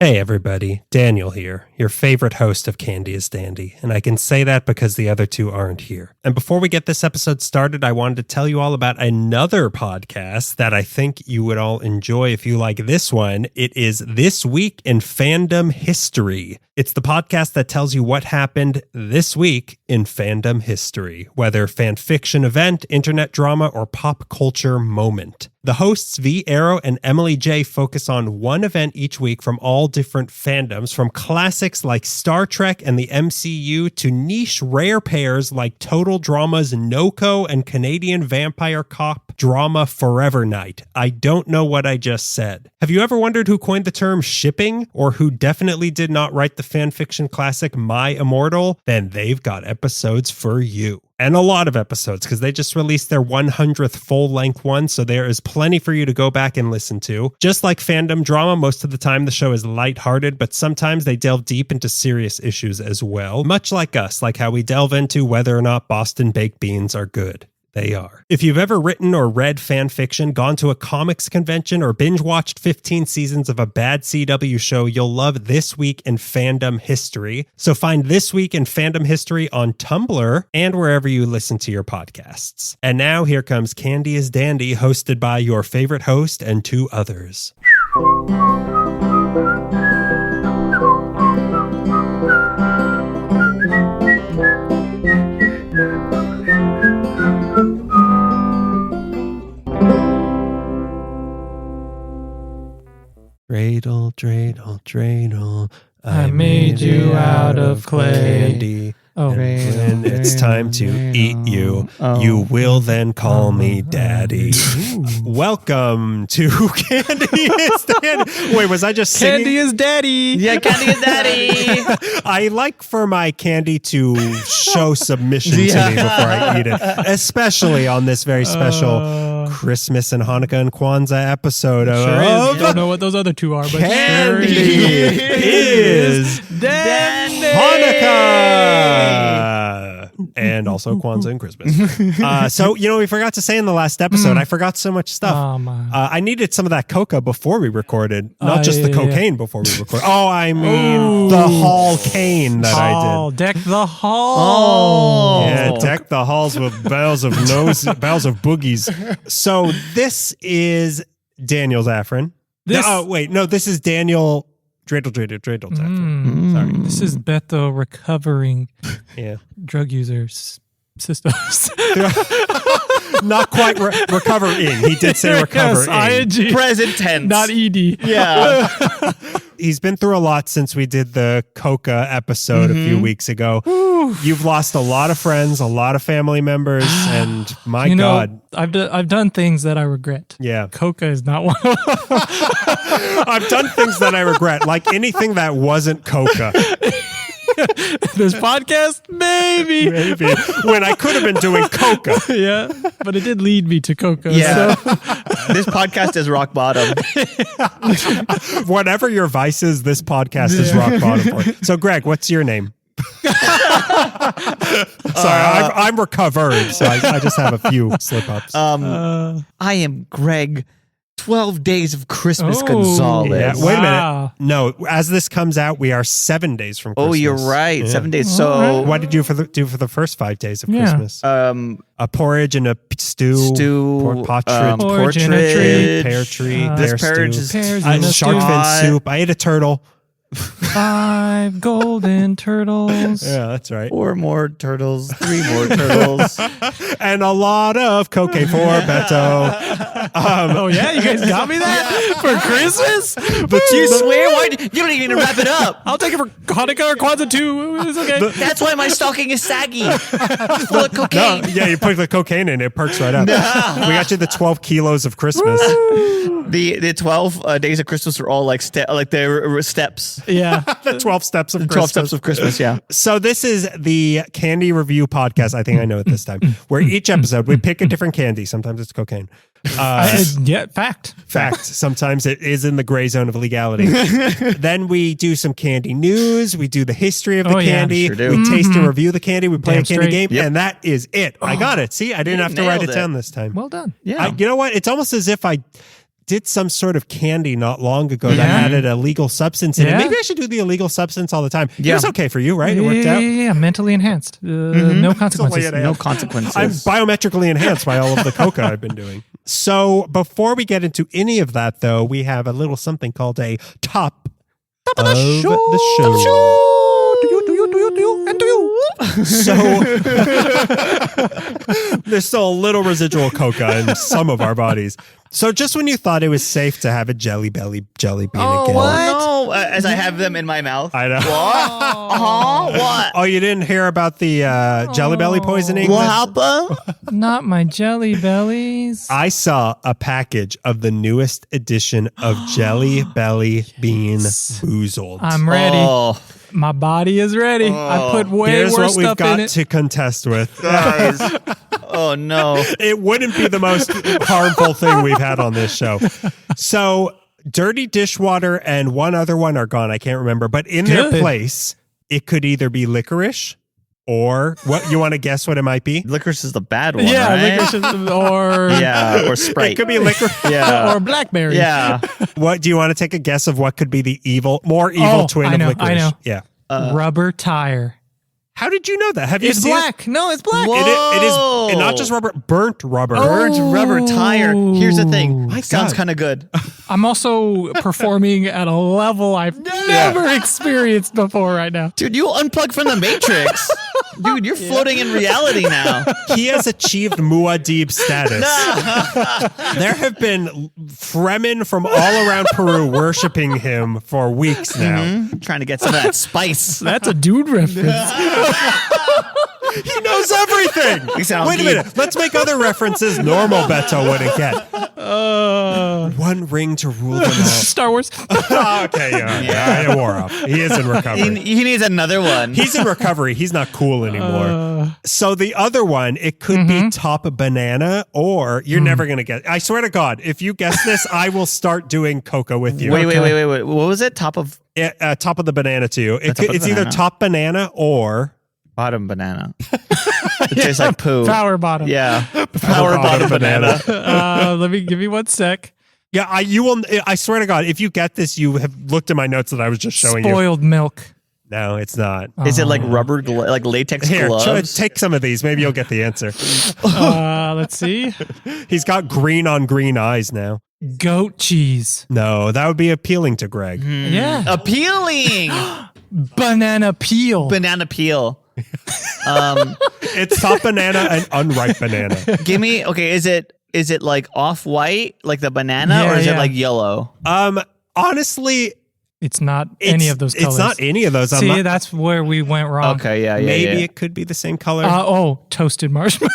Hey everybody, Daniel here, your favorite host of Candy is Dandy, and I can say that because the other two aren't here. And before we get this episode started, I wanted to tell you all about another podcast that I think you would all enjoy if you like this one. It is This Week in Fandom History. It's the podcast that tells you what happened this week in fandom history, whether fan fiction event, internet drama, or pop culture moment. The hosts V. Arrow and Emily J. focus on one event each week from all different fandoms, from classics like Star Trek and the MCU to niche rare pairs like Total Drama's Noko and Canadian Vampire Cop drama Forever Night. I don't know what I just said. Have you ever wondered who coined the term shipping, or who definitely did not write the fanfiction classic My Immortal? Then they've got episodes for you. And a lot of episodes, because they just released their 100th full-length one, so there is plenty for you to go back and listen to. Just like fandom drama, most of the time the show is lighthearted, but sometimes they delve deep into serious issues as well. Much like us, like how we delve into whether or not Boston baked beans are good. They are. If you've ever written or read fan fiction, gone to a comics convention, or binge-watched 15 seasons of a bad CW show, you'll love This Week in Fandom History. So find This Week in Fandom History on Tumblr and wherever you listen to your podcasts. And now here comes Candy is Dandy, hosted by your favorite host and two others. Dreidel, dreidel, dreidel, I made you out of clay. Candy. Oh, and when it's time to eat you, you will then call me Daddy. Welcome to Candy is Daddy. Wait, was I just singing? Candy is Daddy. Yeah, Candy is Daddy. I like for my candy to show submission to me before I eat it, especially on this very special Christmas and Hanukkah and Kwanzaa episode of Don't know what those other two are, but Candy is Dandy. Hanukkah. And also Kwanzaa and Christmas. So, we forgot to say in the last episode, I forgot so much stuff. I needed some of that coca before we recorded, not just the cocaine before we recorded. Oh, I mean the hall cane that I did. Deck the hall. Yeah, deck the halls with boughs of boogies. So this is Daniel Zaffron. This is Daniel Dreidel Zaffron. Sorry. This is Beto recovering Yeah. drug users systems. Not quite recovering. He did say recovering. Yes, ing. Present tense. Not ed. Yeah. He's been through a lot since we did the Coca episode a few weeks ago. You've lost a lot of friends, a lot of family members, and my God. I've done things that I regret. Yeah. Coca is not one of them. I've done things that I regret, like anything that wasn't Coca. This podcast, maybe. When I could have been doing Coca. Yeah, but it did lead me to Coca. Yeah. So. This podcast is rock bottom. Whatever your vice is, this podcast is rock bottom for. So, Greg, what's your name? Sorry, I'm recovered, so I just have a few slip-ups. I am Greg. 12 Days of Christmas Gonzalez. Yeah, wait a minute. No, as this comes out, we are 7 days from Christmas. Oh, you're right. Yeah. 7 days. So what did you do for the first 5 days of Christmas? A porridge and a stew, porridge and a treat, pear tree, this porridge is shark fin soup. I ate a turtle. 5 golden turtles. Yeah, that's right. 4 more turtles, 3 more turtles, and a lot of cocaine for Beto. Oh yeah, you guys got me that for Christmas. But you swear? Why? You don't even wrap it up. I'll take it for Hanukkah or Kwanzaa too. It's okay. That's why my stocking is saggy. Full of cocaine. No, yeah, you put the cocaine in, it perks right up. We got you the 12 kilos of Christmas. The 12 days of Christmas are all like steps. Yeah. The 12 steps of Christmas. 12 steps of Christmas, yeah. So this is the Candy Review Podcast. I think I know it this time. Where each episode we pick a different candy. Sometimes it's cocaine. Fact. Sometimes it is in the gray zone of legality. Then we do some candy news. We do the history of the candy. Sure do. We taste and review the candy. We play a candy game. Yep. And that is it. I got it. See, I didn't have to write it down this time. Well done. Yeah. You know what? It's almost as if I did some sort of candy not long ago that had an illegal substance in it. Maybe I should do the illegal substance all the time. It was okay for you, right? It worked out. Yeah, mentally enhanced. No consequences. No consequences. I'm biometrically enhanced by all of the coca I've been doing. So before we get into any of that, though, we have a little something called a top of the show. So there's still a little residual coca in some of our bodies. So just when you thought it was safe to have a Jelly Belly jelly bean again. No, as I have them in my mouth. I know. What? What? Oh, you didn't hear about the Jelly Belly poisoning? What happened? Not my Jelly Bellies. I saw a package of the newest edition of Jelly Belly Bean Boozled. I'm ready. Oh, My body is ready. I put way Here's worse what we've stuff in got it. to contest with. guys. Oh, no. It wouldn't be the most harmful thing we've had on this show. So, Dirty Dishwater and one other one are gone. I can't remember. But in their place, it could either be licorice or what you want to guess what it might be? Licorice is the bad one, Yeah, right? licorice is- or Or Sprite. It could be licorice. Yeah. or blackberry. Yeah. What do you want to take a guess of what could be the more evil twin I know, of licorice? I know. Yeah. Rubber tire. How did you know that? Have you It's seen black. No, it's black. Whoa. It is and not just rubber, burnt rubber. Burnt rubber tire. Here's the thing. My Sounds God. kind of good. I'm also performing at a level I've never experienced before right now. Dude, you unplug from the Matrix. Dude, you're floating in reality now. He has achieved Muad'Dib status. There have been Fremen from all around Peru worshiping him for weeks now. Trying to get some of that spice. That's a dude reference. He knows everything. Wait a minute. Let's make other references normal Beto wouldn't get. One ring to rule them all. Star Wars. Okay, yeah, it wore off. He is in recovery. He needs another one. He's in recovery. He's not cool anymore. So the other one, it could be top banana, or you're never going to get. I swear to God, if you guess this, I will start doing coca with you. Wait. What was it? Top of Top of the banana to you. top of It's the either banana. top banana or bottom banana. It tastes like poo. Power bottom. Yeah. Power bottom banana. Let me give you 1 sec. yeah. You will. I swear to God, if you get this, you have looked at my notes that I was just showing you. Spoiled milk. No, it's not. Is it like rubber, like latex Here, gloves? take some of these. Maybe you'll get the answer. Let's see. He's got green on green eyes now. Goat cheese. No, that would be appealing to Greg. Yeah. Appealing. Banana peel. Banana peel. It's top banana and unripe banana. Give me, okay, is it like off-white, like the banana, Yeah, or is it yeah. like yellow? Honestly, It's not any of those colors. It's not any of those. See, that's where we went wrong. Okay, yeah. Maybe it could be the same color. Toasted marshmallow.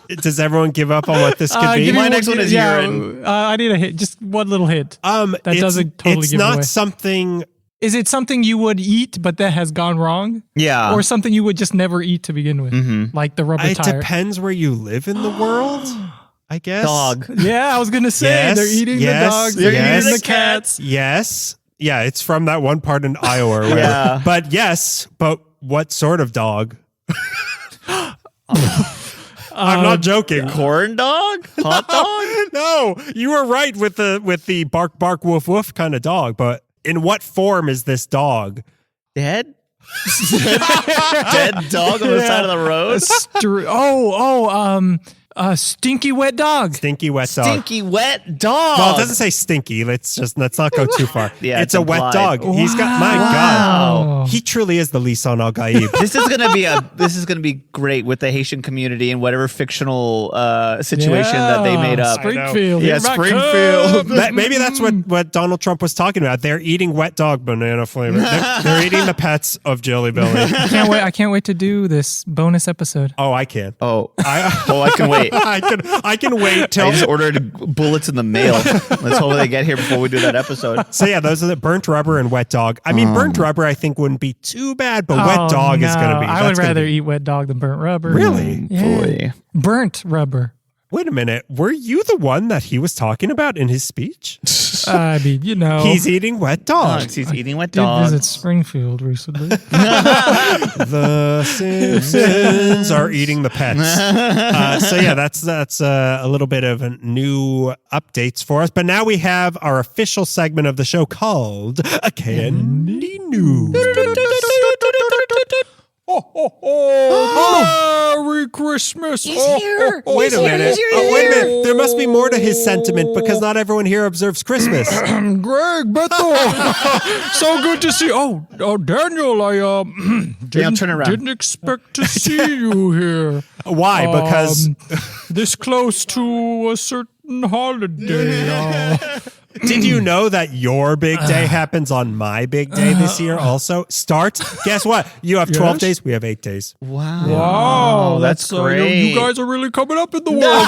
Does everyone give up on what this could be? give me My next one is urine. I need a hint. Just one little hint. That doesn't totally It's give it not away. something. Is it something you would eat, but that has gone wrong? Yeah. Or something you would just never eat to begin with? Like the rubber It tire. depends where you live in the world, I guess. Dog. Yeah, I was going to say, Yes, they're eating yes, the dogs, they're they're eating eating the cats. Yes. Yeah, it's from that one part in Iowa or whatever. Yeah. But yes, but what sort of dog? I'm not joking. Corn dog? Hot dog? No, you were right with the bark bark woof woof kind of dog, but in what form is this dog? Dead? Dead dog on the side of the road? Stinky wet dog. Stinky wet dog. Stinky wet dog. Well, it doesn't say stinky. Let's not go too far. Yeah, it's it's a wet implied. dog. He's got my Wow. God. He truly is the Lisan Al Gaib. This is gonna be great with the Haitian community and whatever fictional situation that they made up. Springfield. Yeah, here I Springfield. come. Maybe that's what Donald Trump was talking about. They're eating wet dog banana flavor. They're eating the pets of Jelly Belly. I can't wait to do this bonus episode. Oh, I can. I can wait. I can wait till. I just ordered bullets in the mail. Let's hope they get here before we do that episode. So yeah, those are the burnt rubber and wet dog. I mean, burnt rubber I think wouldn't be too bad, but wet dog is going to be. I would rather eat wet dog than burnt rubber. Really? Yeah. Boy. Burnt rubber. Wait a minute. Were you the one that he was talking about in his speech? I mean, He's eating wet dogs. He's eating wet did dogs. visit Springfield recently. The Simpsons are eating the pets. So yeah, that's a little bit of new updates for us. But now we have our official segment of the show called A Candy News. Merry Christmas! He's here. Wait a minute. Wait a minute. There must be more to his sentiment because not everyone here observes Christmas. Greg, Beto, so good to see. Oh, Daniel, I Turn around. didn't expect to see you here. Why? Because this close to a certain holiday. did you know that your big day happens on my big day this year also? Guess what? You have 12 Yes? days. We have 8 days. Wow, that's great. You guys are really coming up in the world.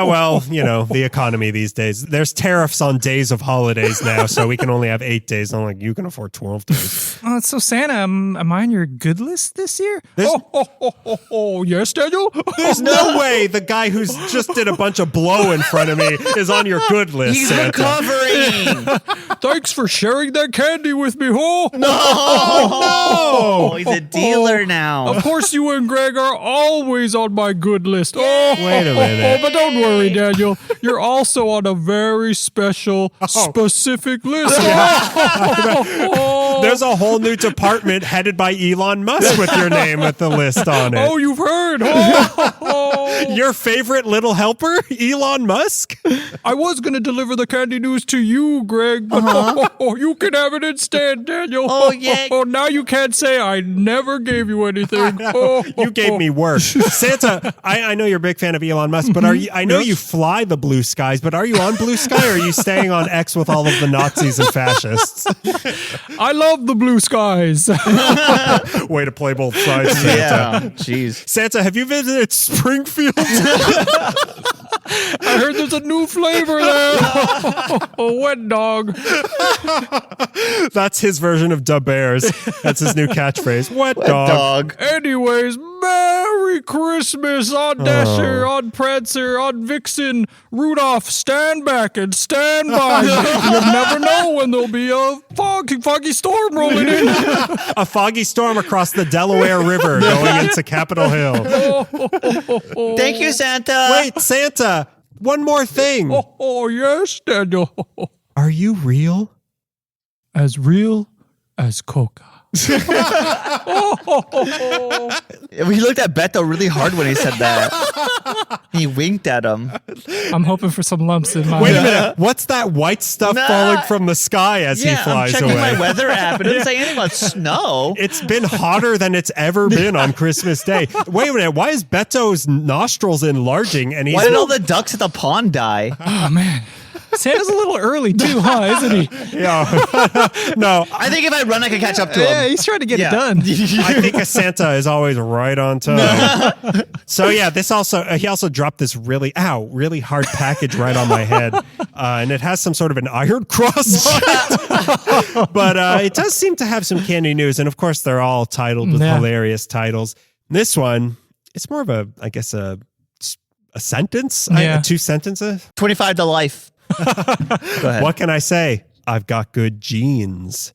Well, the economy these days. There's tariffs on days of holidays now, so we can only have 8 days. I'm like, you can afford 12 days. So Santa, am I on your good list this year? There's- Yes, Daniel. There's no way the guy who's just did a bunch of blow in front of me is on your good list, He's Santa. recovering. Thanks for sharing that candy with me. Oh, no! he's a dealer now. Of course, you and Greg are always on my good list. Wait a minute. But don't worry, Daniel. You're also on a very special, specific list. There's a whole new department headed by Elon Musk with your name with the list on it. Oh, you've heard. Your favorite little helper, Elon Musk? I was going to deliver the candy news to you, Greg, but you can have it instead, Daniel. Oh, yeah. Now you can't say I never gave you anything. You gave me work. Santa, I know you're a big fan of Elon Musk, but I know you fly the blue skies, but are you on blue sky or are you staying on X with all of the Nazis and fascists? I love the blue skies. Way to play both sides, Santa. Yeah, jeez. Santa, have you visited Springfield? I heard there's a new flavor there. A wet dog. That's his version of Da Bears. That's his new catchphrase. Wet dog. Anyways, Merry Christmas on Dasher, on Prancer, on Vixen, Rudolph, stand back and stand by. You never know when there'll be a foggy storm rolling in. A foggy storm across the Delaware River going into Capitol Hill. Thank you, Santa. Wait, Santa, one more thing. Oh, yes, Daniel. Are you real? As real as Coca. We looked at Beto really hard when he said that. He winked at him. I'm hoping for some lumps in my Wait a minute. What's that white stuff Nah. falling from the sky as he I'm flies checking away? my weather app. It doesn't say anything about snow. It's been hotter than it's ever been on Christmas Day. Wait a minute. Why is Beto's nostrils enlarging? And he's Why did all the ducks at the pond die? Oh, man. Santa's a little early, too, isn't he? Yeah. No, I think if I run, I can catch up to him. Yeah, he's trying to get it done. I think a Santa is always right on time. So yeah, he also dropped this really hard package right on my head, and it has some sort of an iron cross on it. But it does seem to have some candy news, and of course they're all titled with hilarious titles. This one, it's more of a sentence, Yeah. 2 sentences. 25 to life. Go ahead. What can I say? I've got good genes.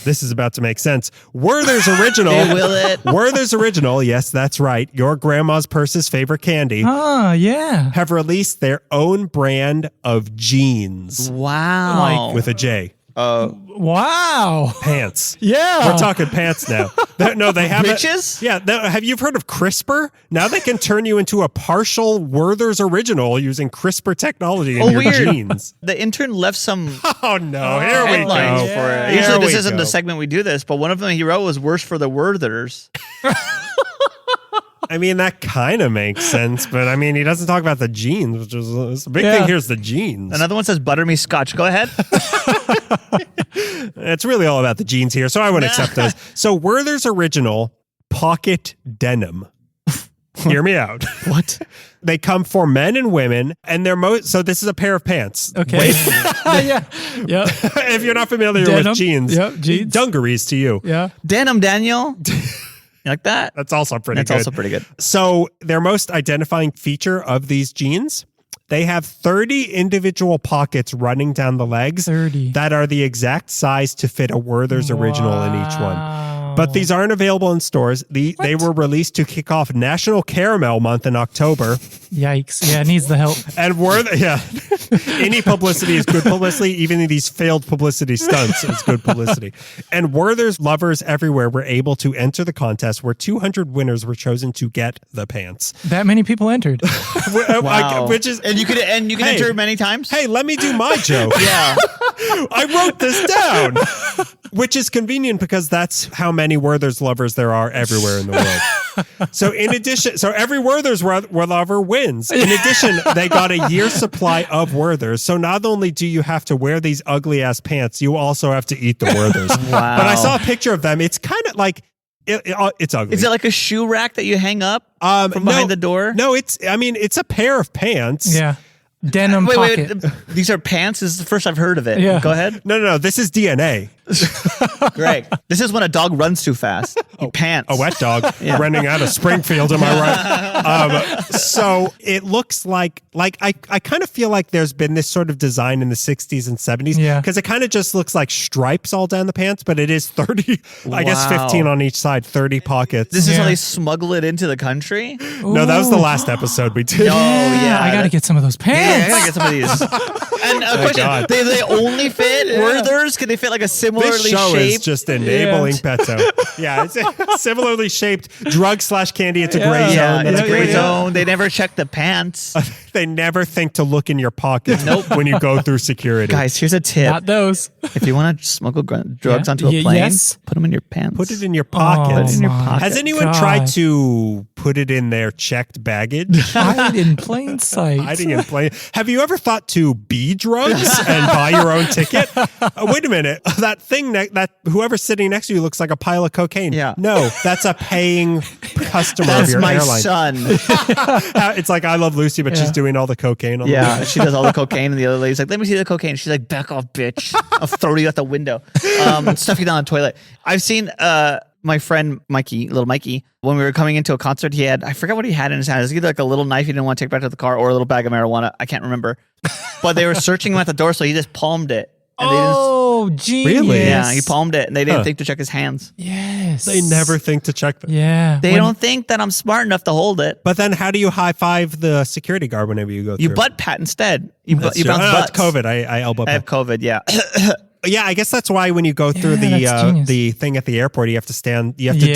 This is about to make sense. Werther's Original. Hey, will it? Werther's Original, yes, that's right. Your grandma's purse's favorite candy. Ah, yeah. Have released their own brand of jeans Wow. with a J. Wow. Pants. Yeah. We're talking pants now. They have Riches? Have you heard of CRISPR? Now they can turn you into a partial Werther's Original using CRISPR technology in your weird. jeans. The intern left some Oh no! Here we headlines go. for it. Here Usually this we isn't go. the segment we do this, but one of them he wrote was worse for the Werthers. I mean, that kind of makes sense, but I mean, he doesn't talk about the jeans, which is the big Yeah. thing here is the jeans. Another one says butter me scotch. Go ahead. It's really all about the jeans here, so I wouldn't accept those. So Werther's Original Pocket Denim. Hear me out. What? They come for men and women, and they're so this is a pair of pants. Okay. Yeah. Yep. If you're not familiar Denim. with jeans, Yep, jeans. dungarees to you. Yeah. Denim, Daniel. You like that? That's also pretty That's good. also pretty good. So their most identifying feature of these jeans, they have 30 individual pockets running down the legs 30. that are the exact size to fit a Werther's original in each one. But these aren't available in stores. They were released to kick off National Caramel Month in October. Yikes. Yeah, it needs the help. And any publicity is good publicity. Even these failed publicity stunts is good publicity. And Werther's lovers everywhere were able to enter the contest where 200 winners were chosen to get the pants. That many people entered. Wow. Which is, and you can enter many times. hey, let me do my joke. Yeah. I wrote this down, which is convenient because that's how many Werther's lovers there are everywhere in the world. So every Werther's lover wins. In addition, they got a year's supply of Werther's. So not only do you have to wear these ugly ass pants, you also have to eat the Werther's. Wow. But I saw a picture of them. It's kind of like it's ugly. Is it like a shoe rack that you hang up from behind the door? No, it's a pair of pants. Yeah. Denim pocket. Wait, these are pants? This is the first I've heard of it. Yeah. Go ahead. No. This is DNA. Great. This is when a dog runs too fast. Pants. A wet dog running out of Springfield, am I right? So it looks like I kind of feel like there's been this sort of design in the 60s and 70s. Yeah. Because it kind of just looks like stripes all down the pants, but it is 30, I guess 15 on each side, 30 pockets. This is how they smuggle it into the country? No, that was the last episode we did. Oh, yeah. I got to get some of those pants. Yeah, I gotta get some of these. And a question: God. they only fit Werther's? Can they fit like a similarly This show shaped? is just enabling Petto. Yeah, it's similarly shaped drug/candy. It's a gray zone. Yeah, That's it's a gray great. zone. They never check the pants. They never think to look in your pocket when you go through security. Guys, here's a tip: Not those. if you want to smuggle drugs onto a plane, put them in your pants. Put it in your pocket. Put it in your pocket. Has anyone tried to put it in their checked baggage? Hide in plain sight. Hiding in plain. Have you ever thought to be drugs and buy your own ticket? Wait a minute. That thing that whoever's sitting next to you looks like a pile of cocaine. Yeah. No, that's a paying customer of That's your my airline. son. It's like I Love Lucy, but she's doing all the cocaine. On the She does all the cocaine, and the other lady's like, "Let me see the cocaine." She's like, "Back off, bitch! I'll throw you out the window." Stuff you down the toilet. I've seen my friend Mikey, little Mikey, when we were coming into a concert. He had, I forgot what he had in his hand. It was either like a little knife he didn't want to take back to the car, or a little bag of marijuana. I can't remember. But they were searching him at the door, so he just palmed it. And Oh, genius. Really? yeah, he palmed it, and they didn't think to check his hands. Yes. They never think to check them. Yeah. They don't think that I'm smart enough to hold it. But then how do you high five the security guard whenever you go through? You butt pat instead. You bounce True. butts. It's COVID. I elbow I have pat. COVID. Yeah. Yeah, I guess that's why when you go through that's genius. the thing at the airport, you have to stand. You have to do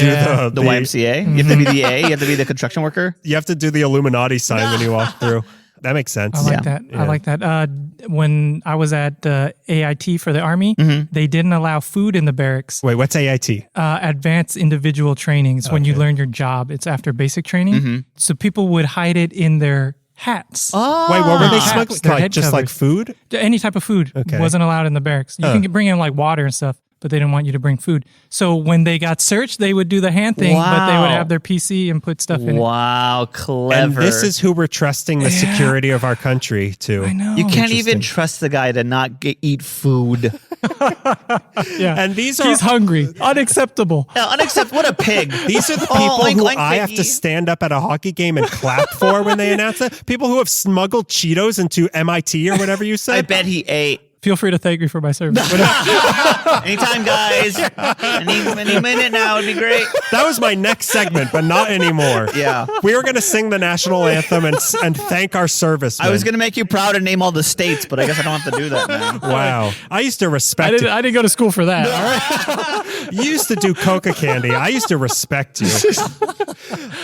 The YMCA. You have to be the A. You have to be the construction worker. You have to do the Illuminati sign when you walk through. That makes sense. I like that. I like that. When I was at AIT for the Army, they didn't allow food in the barracks. Wait, what's AIT? Advanced individual training. It's when you learn your job. It's after basic training. So people would hide it in their hats. Wait, what were they Caps, smuggling? their Like head just like covers. food? Any type of food wasn't allowed in the barracks. You can bring in like water and stuff, but they didn't want you to bring food. So when they got searched, they would do the hand thing, but they would Wow. have their PC and put stuff in it. Wow, clever. And this is who we're trusting the security of our country to. I know. You can't even trust the guy to not eat food. Yeah. And these are He's hungry. Unacceptable. Yeah, unacceptable. What a pig. These are the people oink, who oink, I have to piggy. stand up at a hockey game and clap for when they announce it. People who have smuggled Cheetos into MIT or whatever you said. I bet he ate. Feel free to thank me for my service. Anytime, guys. Any minute now would be great. That was my next segment, but not anymore. Yeah. We were going to sing the national anthem and thank our servicemen. I was going to make you proud and name all the states, but I guess I don't have to do that now. Wow. I used to respect you. I didn't go to school for that. All right. You used to do coca candy. I used to respect you.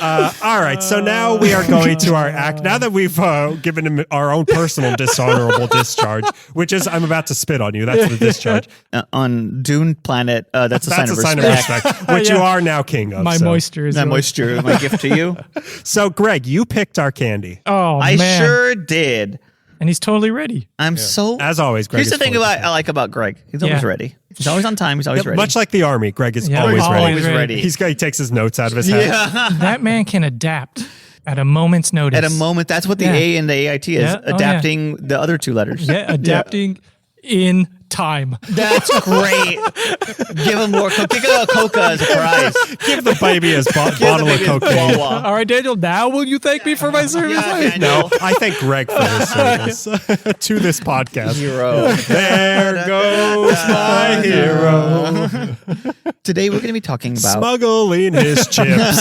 All right. So now we are going to our act. Now that we've given him our own personal dishonorable discharge, which is I'm about to spit on you. That's the discharge. On Dune Planet, that's a That's sign of respect. which you Yeah. are now king of. My so. moisture is That yours. moisture is my gift to you. So, Greg, you picked our candy. Oh, I man. sure did. And he's totally ready. I'm so. As always, Greg Here's the is thing full of I like about Greg. He's always Yeah. ready. He's always on time. He's always ready. Much like the army, Greg is Yeah, always always ready. always ready. He takes his notes out of his head. Yeah. That man can adapt at a moment's notice. At a moment, that's what the Yeah. A in the AIT is. Yeah. Oh, adapting the other two letters. Yeah, adapting in time. That's great. Give him more. Give a Coca as a prize. Give the baby a bottle of cocaine. All right, Daniel, now will you thank me for my service? Yeah, Daniel. No, I thank Greg for his service to this podcast. Hero. There goes my hero. Today we're going to be talking about Smuggling his chips.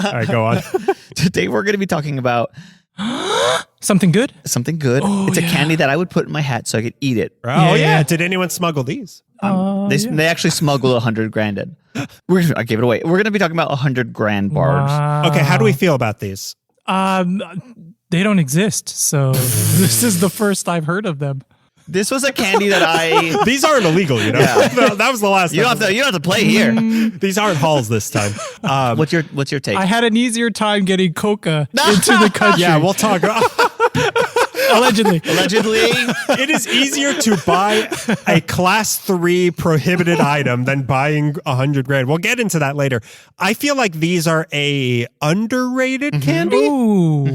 All right, go on. Today we're going to be talking about Something good? something good. It's a candy that I would put in my hat so I could eat it. Oh, yeah. Yeah. Did anyone smuggle these? They actually smuggled 100 grand in. I gave it away. We're going to be talking about 100 grand bars. Wow. Okay, how do we feel about these? They don't exist, so this is the first I've heard of them. This was a candy that I. These aren't illegal, you know? Yeah. That was the last You don't have to play here. These aren't halls this time. What's your take? I had an easier time getting coca into the country. Yeah, we'll talk. Allegedly. Allegedly. It is easier to buy a class 3 prohibited item than buying 100 grand. We'll get into that later. I feel like these are a underrated candy. Ooh.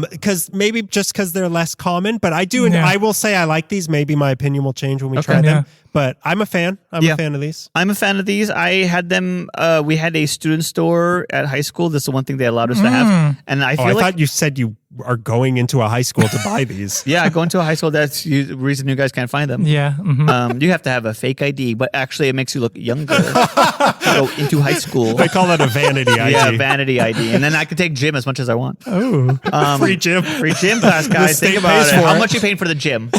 Because maybe just because they're less common, but I do, and I will say I like these. Maybe my opinion will change when we try them. Yeah. But I'm a fan. I'm a fan of these. I'm a fan of these. I had them. We had a student store at high school. This is the one thing they allowed us to have. And I feel I like thought you said you are going into a high school to buy these. yeah, going to a high school. That's the reason you guys can't find them. Yeah. Mhm. You have to have a fake ID, but actually it makes you look younger to go into high school. They call that a vanity ID. Yeah, vanity ID. And then I could take gym as much as I want. Oh. Free gym. Free gym class, guys. state Think about pays it. for How it. much you paying for the gym?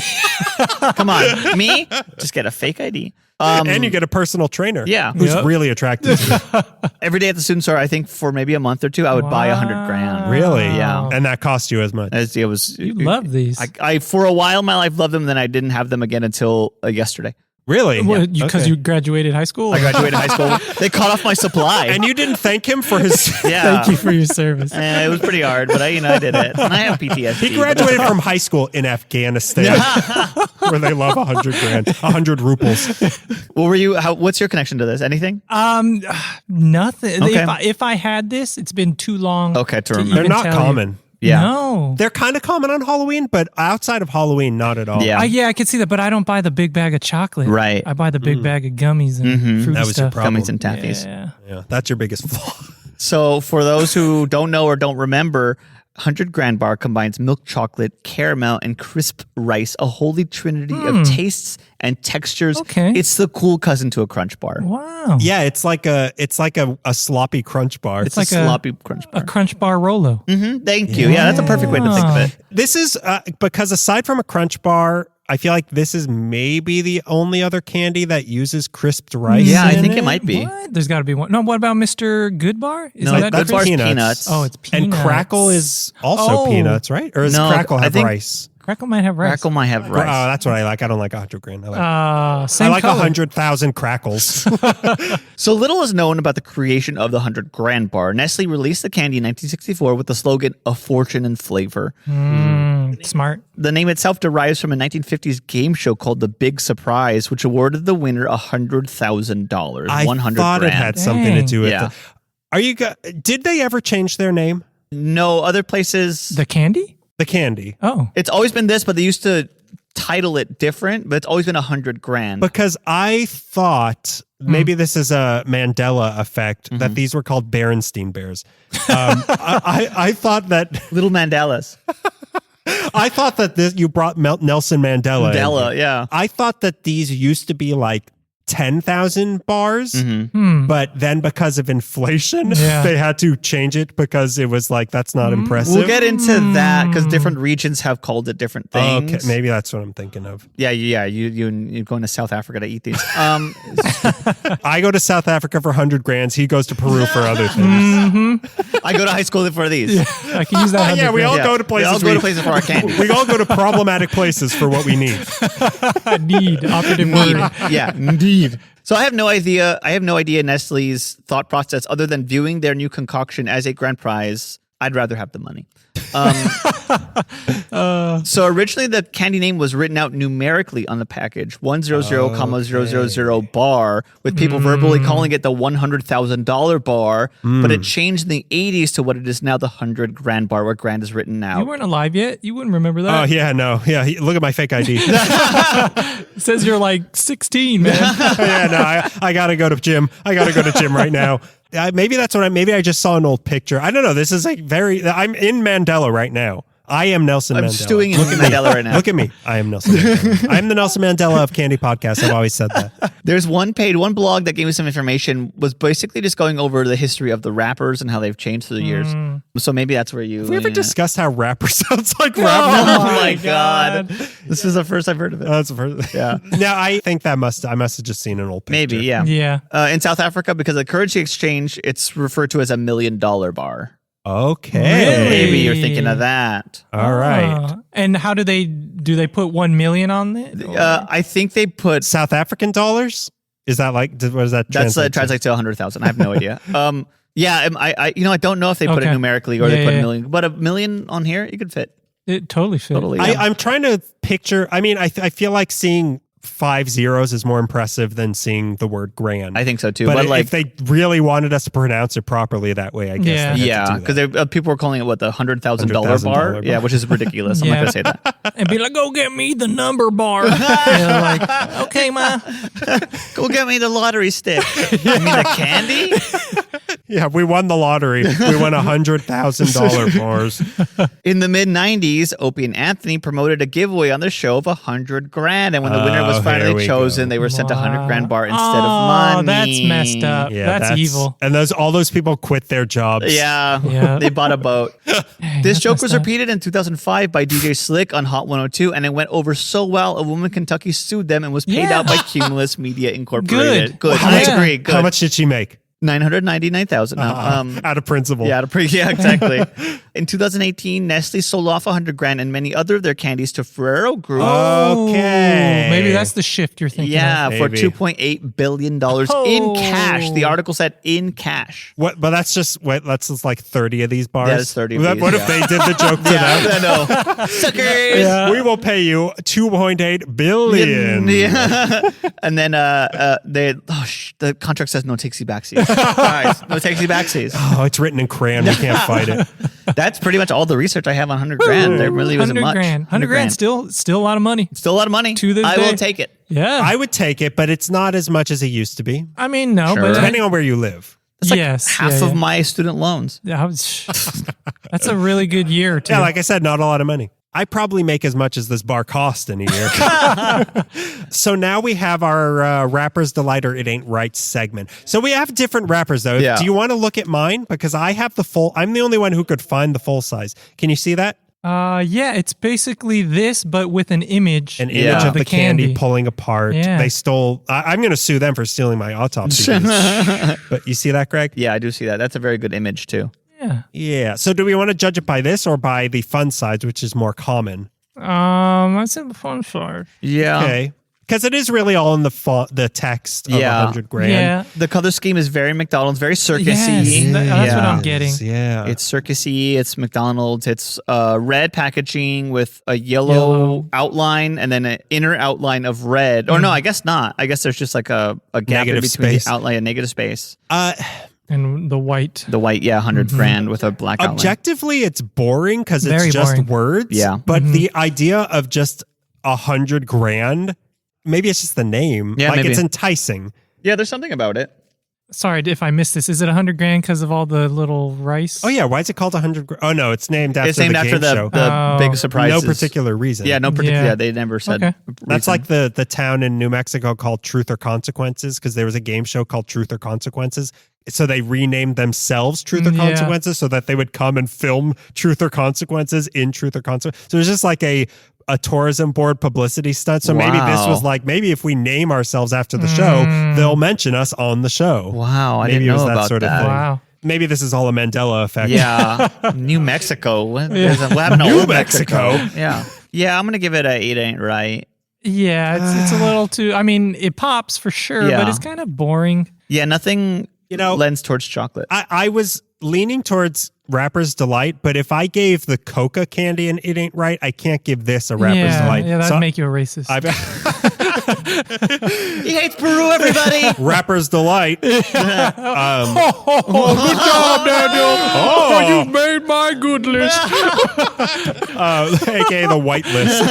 Come on. Me? Just get a fake ID. And you get a personal trainer. Yeah. Who's Yep. really attractive to you. Every day at the student store, I think for maybe a month or two, I would buy 100 grand. Really? Yeah. And that cost you as much. As it was, You love these. I for a while in my life loved them. Then I didn't have them again until yesterday. Really? Because Okay. you graduated high school? I graduated high school. They cut off my supply. And you didn't thank him for his... yeah, Thank you for your service. It was pretty hard, but I did it. And I have PTSD. He graduated from high school in Afghanistan, where they love 100 grand, 100 rupees. What were you? What's your connection to this? Anything? Nothing. Okay. If I had this, it's been too long. Okay, to remember. They're even not tell you. common. Yeah. No. They're kind of common on Halloween, but outside of Halloween, not at all. Yeah. I can see that, but I don't buy the big bag of chocolate. Right. I buy the big bag of gummies and fruity That was your stuff. problem. Gummies and taffies. Yeah. Yeah, that's your biggest flaw. So for those who don't know or don't remember, 100 grand bar combines milk chocolate, caramel, and crisp rice, a holy trinity of tastes and textures. Okay. It's the cool cousin to a crunch bar. Wow. Yeah, it's like a sloppy crunch bar. It's like a sloppy crunch A bar. crunch bar Rolo. Thank you. Yeah, that's a perfect way to think of it. This is because aside from a crunch bar, I feel like this is maybe the only other candy that uses crisped rice. Yeah, I in think it might be. What? There's got to be one. No, what about Mr. Good Bar? Is No, that Good Bar's peanuts. peanuts. Oh, it's peanuts. And Crackle is also Oh. peanuts, right? Or does No, Crackle I have think- rice? Crackle might have rice. Crackle might have Oh, rice. that's what I like. I don't like 100 grand. I like, Same I like color. 100,000 crackles. So little is known about the creation of the 100 grand bar. Nestle released the candy in 1964 with the slogan, "A fortune in flavor." Smart. The name itself derives from a 1950s game show called The Big Surprise, which awarded the winner $100,000. I 100 thought grand. it had something to do with Yeah. it. Are you? Did they ever change their name? No, other places. The candy? The candy. Oh. It's always been this, but they used to title it different, but it's always been 100 grand. Because I thought maybe this is a Mandela effect that these were called Berenstein Bears. I thought that Little Mandelas. this you brought Nelson Mandela. in. Mandela, yeah. I thought that these used to be like 10,000 bars, but then because of inflation, Yeah. they had to change it because it was like, that's not impressive. We'll get into that because different regions have called it different things. Okay, maybe that's what I'm thinking of. Yeah. You're going to South Africa to eat these. I go to South Africa for 100 grand. He goes to Peru for other things. I go to high school for these. I can use that. Yeah, we all go to We places. all go to places for our candy. We all go to problematic places for what we need. need. Operative word. Yeah, indeed. So I have no idea. Nestle's thought process other than viewing their new concoction as a grand prize. I'd rather have the money. So originally the candy name was written out numerically on the package, 100,000 bar, with people verbally calling it the $100,000 bar, but it changed in the 80s to what it is now, the 100 grand bar, where grand is written out. You weren't alive yet. You wouldn't remember that. Oh, yeah, no. Yeah, look at my fake ID. It says you're like 16, man. Yeah, no, I got to go to gym. I got to go to gym right now. Maybe that's what maybe I just saw an old picture. I don't know. This is like I'm in Mandela right now. I am Nelson Mandela. I'm stewing in Mandela right now. Look at me. I am Nelson Mandela. I'm the Nelson Mandela of Candy Podcast. I've always said that. There's one blog that gave me some information, was basically just going over the history of the rappers and how they've changed through the years. So maybe that's where you... Have we ever discussed how rapper sounds like Oh rapper? my God. This is the first I've heard of it. That's the first. Yeah. No, I think I must have just seen an old picture. Maybe, yeah. Yeah. In South Africa, because of the currency exchange, it's referred to as $1 million bar. Okay. Really? Maybe you're thinking of that. All right. And how do they put 1 million on it? I think they put... South African dollars? Is that like, what is that? That's translates to 100,000. I have no idea. Yeah, I don't know if they put it numerically or they put a million, but $1 million on here, you could fit. It totally fits. Totally. Yeah. I'm trying to picture, I mean, I feel like seeing 5 zeros is more impressive than seeing the word grand. I think so too. But like, if they really wanted us to pronounce it properly that way, I guess. Yeah, because people were calling it what, the $100,000 bar? Yeah, which is ridiculous. I'm not gonna say that. And be like, go get me the number bar. And like, okay, ma. Go get me the lottery stick. You mean the candy? Yeah, we won the lottery. We won $100,000 bars. In the mid '90s, Opie and Anthony promoted a giveaway on the show of $100,000, and when the winner was finally chosen, they were sent a $100,000 bar instead of money. That's messed up. Yeah, that's evil. And all those people quit their jobs. Yeah. They bought a boat. This joke was repeated in 2005 by DJ Slick on Hot 102, and it went over so well, a woman in Kentucky sued them and was paid out by Cumulus Media Incorporated. Good. I agree. Good. How much did she make? $999,000. Out of principle. Yeah, exactly. In 2018, Nestle sold off $100,000 and many other of their candies to Ferrero Group. Okay. Maybe that's the shift you're thinking of. For $2.8 billion in cash. The article said in cash. What? But that's just like 30 of these bars. Yeah, it's 30 of these. What if they did the joke to them? I know. Suckers. Yeah. We will pay you $2.8 billion. Yeah. And then the contract says no takesy backsies. Guys, no takesy backsies. Oh, it's written in crayon. We can't fight it. That's pretty much all the research I have on $100,000. There really wasn't much. $100,000 still a lot of money. Still a lot of money. To this I day. will take it. Yeah. I would take it, but it's not as much as it used to be. I mean, no, Sure. but Depending on where you live. It's like half of my student loans. Yeah, that's a really good year, too. Yeah, like I said, not a lot of money. I probably make as much as this bar cost in a year. So now we have our Rapper's Delight or It Ain't Right segment. So we have different rappers, though. Yeah. Do you want to look at mine? Because I have I'm the only one who could find the full size. Can you see that? Yeah, it's basically this, but with an image. An image of the candy pulling apart. Yeah. They stole... I'm going to sue them for stealing my autopsy. But you see that, Greg? Yeah, I do see that. That's a very good image, too. Yeah. Yeah. So do we want to judge it by this or by the fun size, which is more common? I'd say the fun side. Yeah. Okay. Because it is really all in the text of $100,000. Yeah. The color scheme is very McDonald's, very circusy. Yes, that's what I'm getting. Yeah. It's circusy. It's McDonald's. It's red packaging with a yellow outline and then an inner outline of red. Or no, I guess not. I guess there's just like a gap Negative in between space. the outline, a negative space. And the white. The white, $100,000 with a black outline. Objectively, it's boring because it's Very just boring. words. Yeah. But the idea of just $100,000, maybe it's just the name. Yeah, maybe. It's enticing. Yeah, there's something about it. Sorry if I missed this. Is it $100,000 because of all the little rice? Oh yeah, why is it called $100,000? Oh no, it's named after It's named the after game show. the big surprises. No particular reason. Yeah, no particular. Yeah. Yeah, they never said. Okay. That's reason. like the town in New Mexico called Truth or Consequences because there was a game show called Truth or Consequences. So they renamed themselves Truth or Yeah. Consequences so that they would come and film Truth or Consequences in Truth or Consequences. So it was just like a tourism board publicity stunt. So maybe this was like, maybe if we name ourselves after the show, they'll mention us on the show. Wow, I Maybe didn't it was know that about sort of that. thing. Wow. Maybe this is all a Mandela effect. Yeah, New Mexico. What happened to New Old Mexico? Yeah. I'm gonna give it a 8 ain't right. Yeah, it's a little too. I mean, it pops for sure, Yeah. but it's kind of boring. Yeah, nothing. You know, lends towards chocolate. I was leaning towards Rapper's Delight, but if I gave the Coca candy and it ain't right, I can't give this a Rapper's Delight. Yeah, that'd make you a racist. He hates Peru, everybody. Rapper's Delight. Good job, Daniel. Oh, you've made my good list. AKA the white list.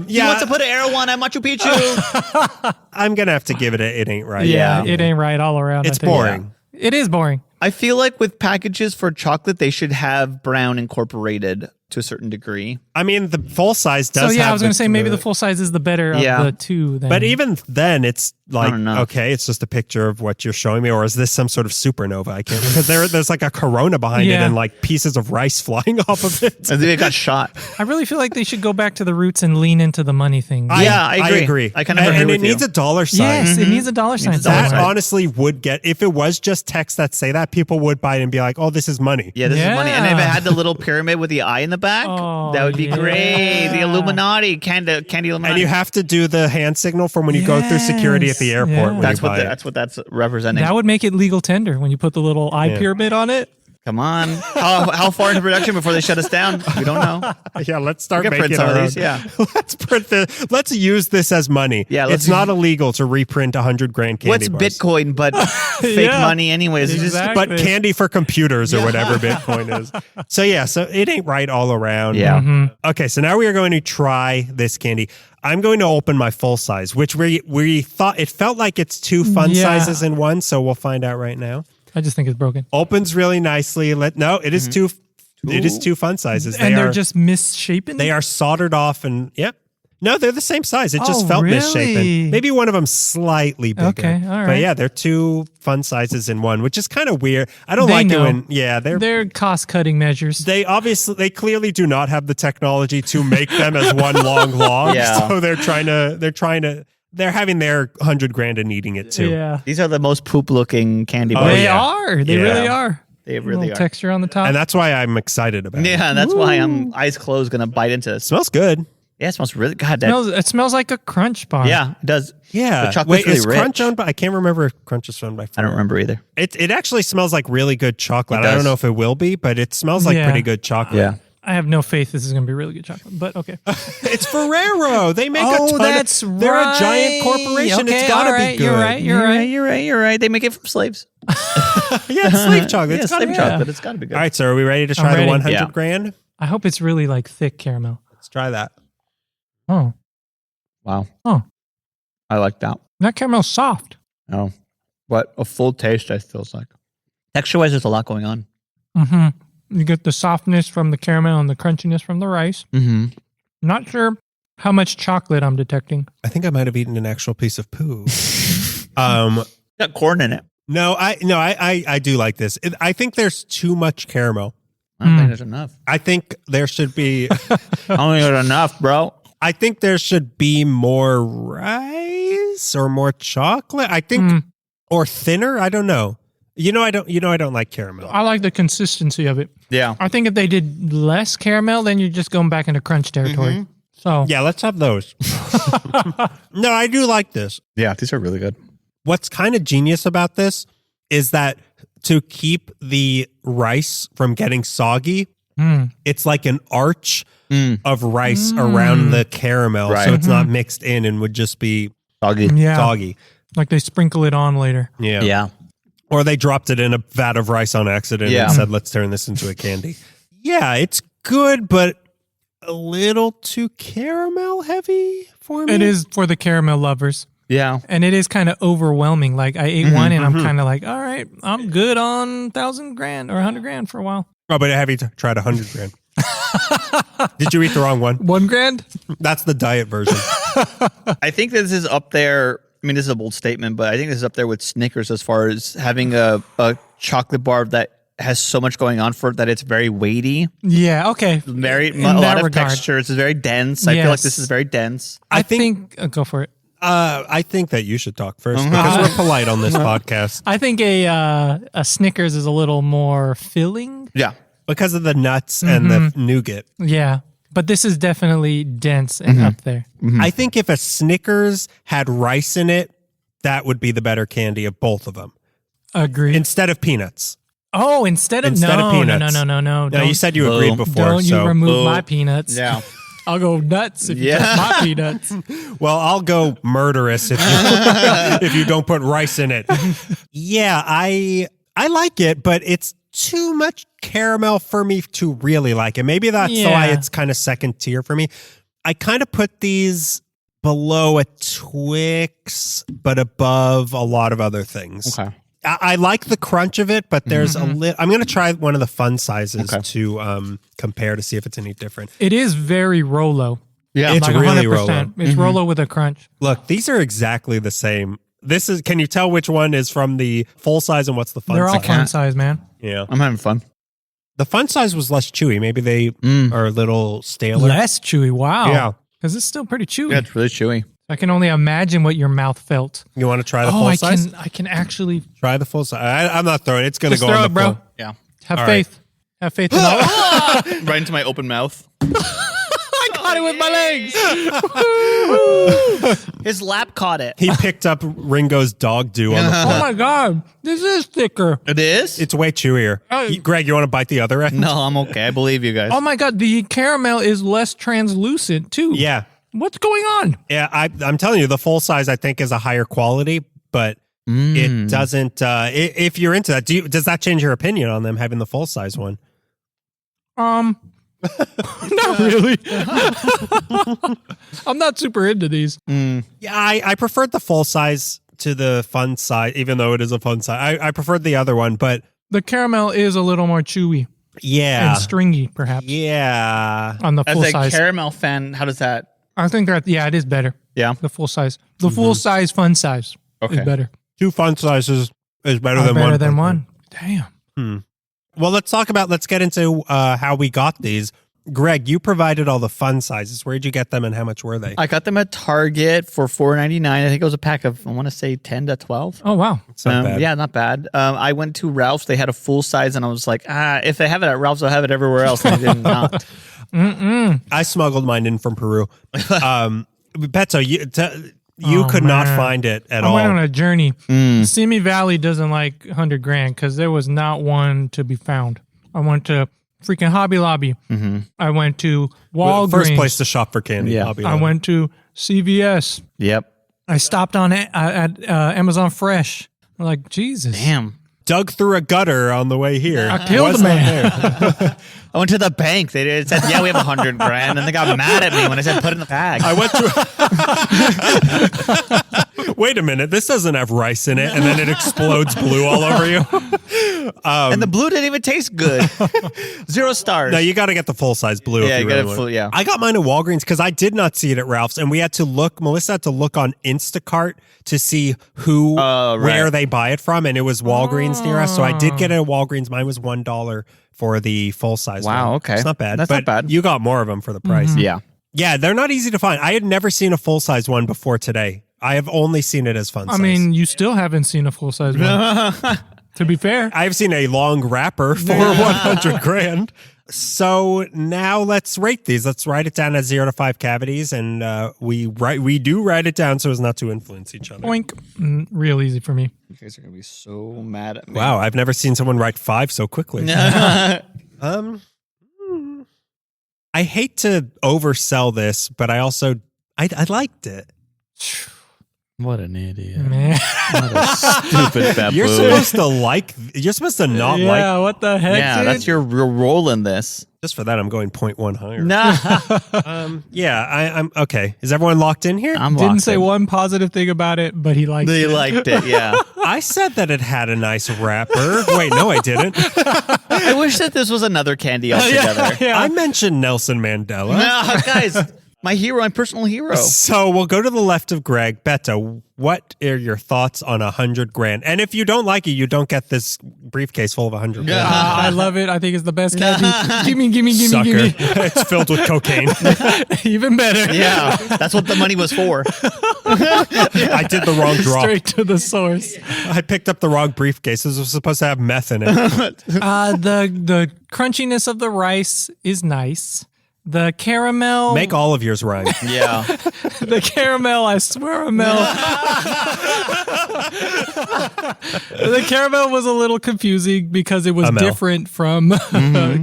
He wants to put an arrow on at Machu Picchu. I'm going to have to give it a It Ain't Right. Yeah, it ain't right all around. It's boring. It is boring. I feel like with packages for chocolate, they should have brown incorporated to a certain degree. I mean, the full size does I was going to say maybe the full size is the better of the two. Then. But even then, it's like, Not enough. okay, it's just a picture of what you're showing me, or is this some sort of supernova? I can't, because there's like a corona behind it and like pieces of rice flying off of it. I think it got shot. I really feel like they should go back to the roots and lean into the money thing. I agree. I kind of agree and with it needs a dollar sign. Yes, it needs a dollar sign. That honestly would get, if it was just text that say that, people would buy it and be like, oh, this is money. Yeah, this is money. And if it had the little pyramid with the eye in the back, that would be great. The Illuminati, candy Illuminati. And you have to do the hand signal from when you go through security at the airport. When that's what that's representing. That would make it legal tender when you put the little eye pyramid on it. Come on. How far into production before they shut us down? We don't know. Yeah, let's start We can making print some our of own. these, yeah. Let's print let's use this as money. Yeah, it's not illegal to reprint 100 grand candy What's bars. Bitcoin but fake money anyways? Exactly. But candy for computers or whatever Bitcoin is. So it ain't right all around. Yeah. Okay, so now we are going to try this candy. I'm going to open my full size, which we thought it felt like it's two fun sizes in one, so we'll find out right now. I just think it's broken. Opens really nicely. It is two. It is two fun sizes. They're just misshapen. They are soldered off, and no, they're the same size. It just felt misshapen. Maybe one of them slightly bigger. Okay, all right. But yeah, they're two fun sizes in one, which is kind of weird. I don't like it when they're cost cutting measures. They clearly do not have the technology to make them as one long log. Yeah. So they're having their 100 grand and eating it too. Yeah. These are the most poop looking candy bars. They are. They really are. They really are. Texture on the top. And that's why I'm excited about it. Yeah, that's why I'm eyes closed gonna bite into this. Smells good. Yeah, it smells really good. It smells like a Crunch bar. Yeah, it does. Yeah. The chocolate's Wait, is really Crunch rich. owned by? I can't remember if Crunch is owned by. I don't remember either. It actually smells like really good chocolate. It does. I don't know if it will be, but it smells like pretty good chocolate. Yeah. I have no faith this is going to be really good chocolate, but okay. It's Ferrero. They make a ton. That's of, They're a giant corporation. Okay, it's got to be good. You're right. You're right. They make it from slaves. Yeah, it's slave chocolate. Yeah, It's gotta slave be chocolate. good. It's got to be good. All right, so are we ready to try the ready. 100 grand? I hope it's really like thick caramel. Let's try that. Oh, Wow. Oh. I like that. that caramel's soft. Oh, what a full taste it feels like. Texture-wise, there's a lot going on. Mm-hmm. You get the softness from the caramel and the crunchiness from the rice. Mm-hmm. Not sure how much chocolate I'm detecting. I think I might have eaten an actual piece of poo. Got corn in it. No, I do like this. I think there's too much caramel. I don't think there's enough. I think there should be. I don't think there's enough, bro. I think there should be more rice or more chocolate. I think, or thinner. I don't know. I don't like caramel. I like the consistency of it. Yeah. I think if they did less caramel, then you're just going back into crunch territory. So Yeah, let's have those. No, I do like this. Yeah, these are really good. What's kind of genius about this is that to keep the rice from getting soggy, it's like an arch of rice around the caramel. Right. So it's not mixed in and would just be yeah, soggy. like they sprinkle it on later. Yeah. Yeah. Or they dropped it in a vat of rice on accident and said, let's turn this into a candy. Yeah, it's good, but a little too caramel heavy for me. It is for the caramel lovers. Yeah. And it is kind of overwhelming. Like I ate one and I'm kind of like, all right, I'm good on 1,000 grand or 100 grand for a while. Oh, but have you tried 100 grand? Did you eat the wrong one? 1 grand? That's the diet version. I think this is up there. I mean, this is a bold statement, but I think this is up there with Snickers as far as having a chocolate bar that has so much going on for it that it's very weighty. Yeah, okay. A In lot that of regard. textures. It's very dense. I feel like Yes. this is very dense. I think go for it. I think that you should talk first because we're polite on this podcast. I think a Snickers is a little more filling. Yeah. Because of the nuts and the nougat. Yeah. But this is definitely dense and up there. I think if a Snickers had rice in it, that would be the better candy of both of them. Agreed. Instead of peanuts. Oh, instead of peanuts. No. No, you said you agreed before. Don't you so. remove my peanuts. Yeah. I'll go nuts if you touch my peanuts. Well, I'll go murderous if you if you don't put rice in it. Yeah, I like it, but it's too much caramel for me to really like it. Maybe that's why it's kind of second tier for me. I kind of put these below a Twix, but above a lot of other things. Okay. I like the crunch of it, but there's a little. I'm going to try one of the fun sizes to compare to see if it's any different. It is very Rolo. Yeah. It's like really 100%. Rolo. It's Rolo with a crunch. Look, these are exactly the same. This is. Can you tell which one is from the full size and what's the fun They're all size? fun size, man. Yeah, I'm having fun. the fun size was less chewy. Maybe they are a little staler. Less chewy. Wow. Yeah. Because it's still pretty chewy. Yeah, it's really chewy. I can only imagine what your mouth felt. You want to try the full size? I can actually Try the full size. I'm not throwing it. It's going to just go throw on it, the bro. floor. Yeah. Have All faith. Have faith in all. Right into my open mouth. I got it with my legs. His lap caught it. He picked up Ringo's dog dew on the floor. Oh my God. This is thicker. It is? It's way chewier. Greg, you want to bite the other end? No, I'm okay. I believe you guys. Oh my God. The caramel is less translucent too. Yeah. What's going on? Yeah, I'm telling you, the full size I think is a higher quality, but it doesn't. If you're into that, does that change your opinion on them having the full size one? Not really. I'm not super into these. Yeah, I preferred the full size to the fun size, even though it is a fun size. I preferred the other one, but The caramel is a little more chewy yeah, and stringy, perhaps. yeah. On the As full a size. caramel fan, how does that? I think that, it is better. Yeah. The full size. The full size, fun size is Okay. better. Two fun sizes is better than one. Better than one. Damn. Well, let's get into how we got these. Greg, you provided all the fun sizes. Where'd you get them and how much were they? I got them at Target for $4.99. I think it was a pack of, I want to say 10 to 12. Oh, wow. It's not bad. Yeah, not bad. I went to Ralph's. They had a full size, and I was like, if they have it at Ralph's, I'll have it everywhere else. And they did not. I smuggled mine in from Peru. Beto, you could not man. find it at I all. went on a journey. Simi Valley doesn't like 100 grand because there was not one to be found. I went to freaking Hobby Lobby. I went to Walgreens. First place to shop for candy. Yeah. I'll be I honest. went to CVS. Yep. I stopped on at Amazon Fresh. I'm like, Jesus. Damn. Dug through a gutter on the way here. I killed Was a not man. there. I went to the bank. They said, yeah, we have 100 grand. And they got mad at me when I said, put it in the bag. I went to. Wait a minute. This doesn't have rice in it, and then it explodes blue all over you. And the blue didn't even taste good. 0 stars. No, you got to get the full size blue. Yeah, if you you got really it want. full, yeah. I got mine at Walgreens because I did not see it at Ralph's, and we had to look. Melissa had to look on Instacart to see where they buy it from, and it was Walgreens near us. So I did get it at Walgreens. Mine was $1 for the full size. Wow, one. okay. It's not bad. That's but not bad. You got more of them for the price. Yeah. Yeah, they're not easy to find. I had never seen a full size one before today. I have only seen it as fun size. I mean, you still haven't seen a full size one. To be fair. I've seen a long wrapper for 100 grand. So now let's rate these. Let's write it down as 0 to 5 cavities, and we do write it down so as not to influence each other. Oink. Real easy for me. You guys are going to be so mad at me. Wow, I've never seen someone write 5 so quickly. I hate to oversell this, but I also I liked it. What an idiot. Man. What a stupid baboon. You're supposed to like. You're supposed to not like. Yeah, what the heck? Yeah, dude? that's your role in this. Just for that, I'm going 0.1 higher. No. Yeah, I'm okay. Is everyone locked in here? I'm Didn't locked say in. one positive thing about it, but he liked They it. liked it, yeah. I said that it had a nice wrapper. Wait, no, I didn't. I wish that this was another candy altogether. Yeah. I mentioned Nelson Mandela. No, guys, my hero, my personal hero. So we'll go to the left of Greg. Beto, what are your thoughts on 100 grand? And if you don't like it, you don't get this briefcase full of 100 grand. I love it. I think it's the best candy. gimme. Sucker. It's filled with cocaine. Even better. Yeah, that's what the money was for. I did the wrong drop. Straight to the source. I picked up the wrong briefcase. This was supposed to have meth in it. The crunchiness of the rice is nice. The caramel. Make all of yours rhyme. Yeah. The caramel, I swear, the caramel was a little confusing because it was different from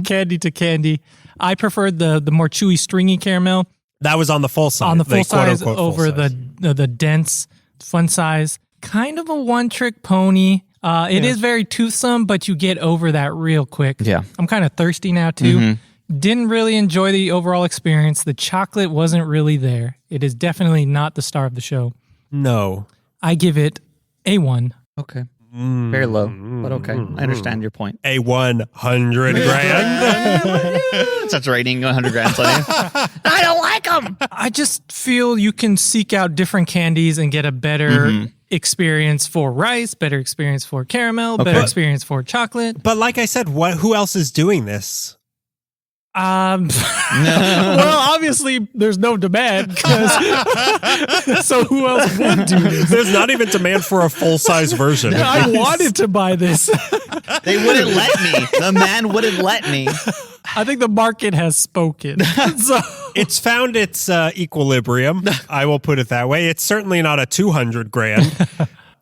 candy to candy. I preferred the more chewy, stringy caramel. That was on the full size. On the full size quote, over full size. the dense, fun size. Kind of a one-trick pony. It is very toothsome, but you get over that real quick. Yeah. I'm kind of thirsty now, too. Didn't really enjoy the overall experience. The chocolate wasn't really there. It is definitely not the star of the show. No. I give it a 1. Okay. Very low, but okay. I understand your point. A 100 grand. Starts raining 100 grams on you. I don't like them. I just feel you can seek out different candies and get a better experience for rice, better experience for caramel, better experience for chocolate. But like I said, who else is doing this? Well, obviously there's no demand, so who else would do this? There's not even demand for a full-size version. I wanted to buy this. They wouldn't let me. The man wouldn't let me. I think the market has spoken. So It's found its equilibrium. I will put it that way. It's certainly not a 200 grand.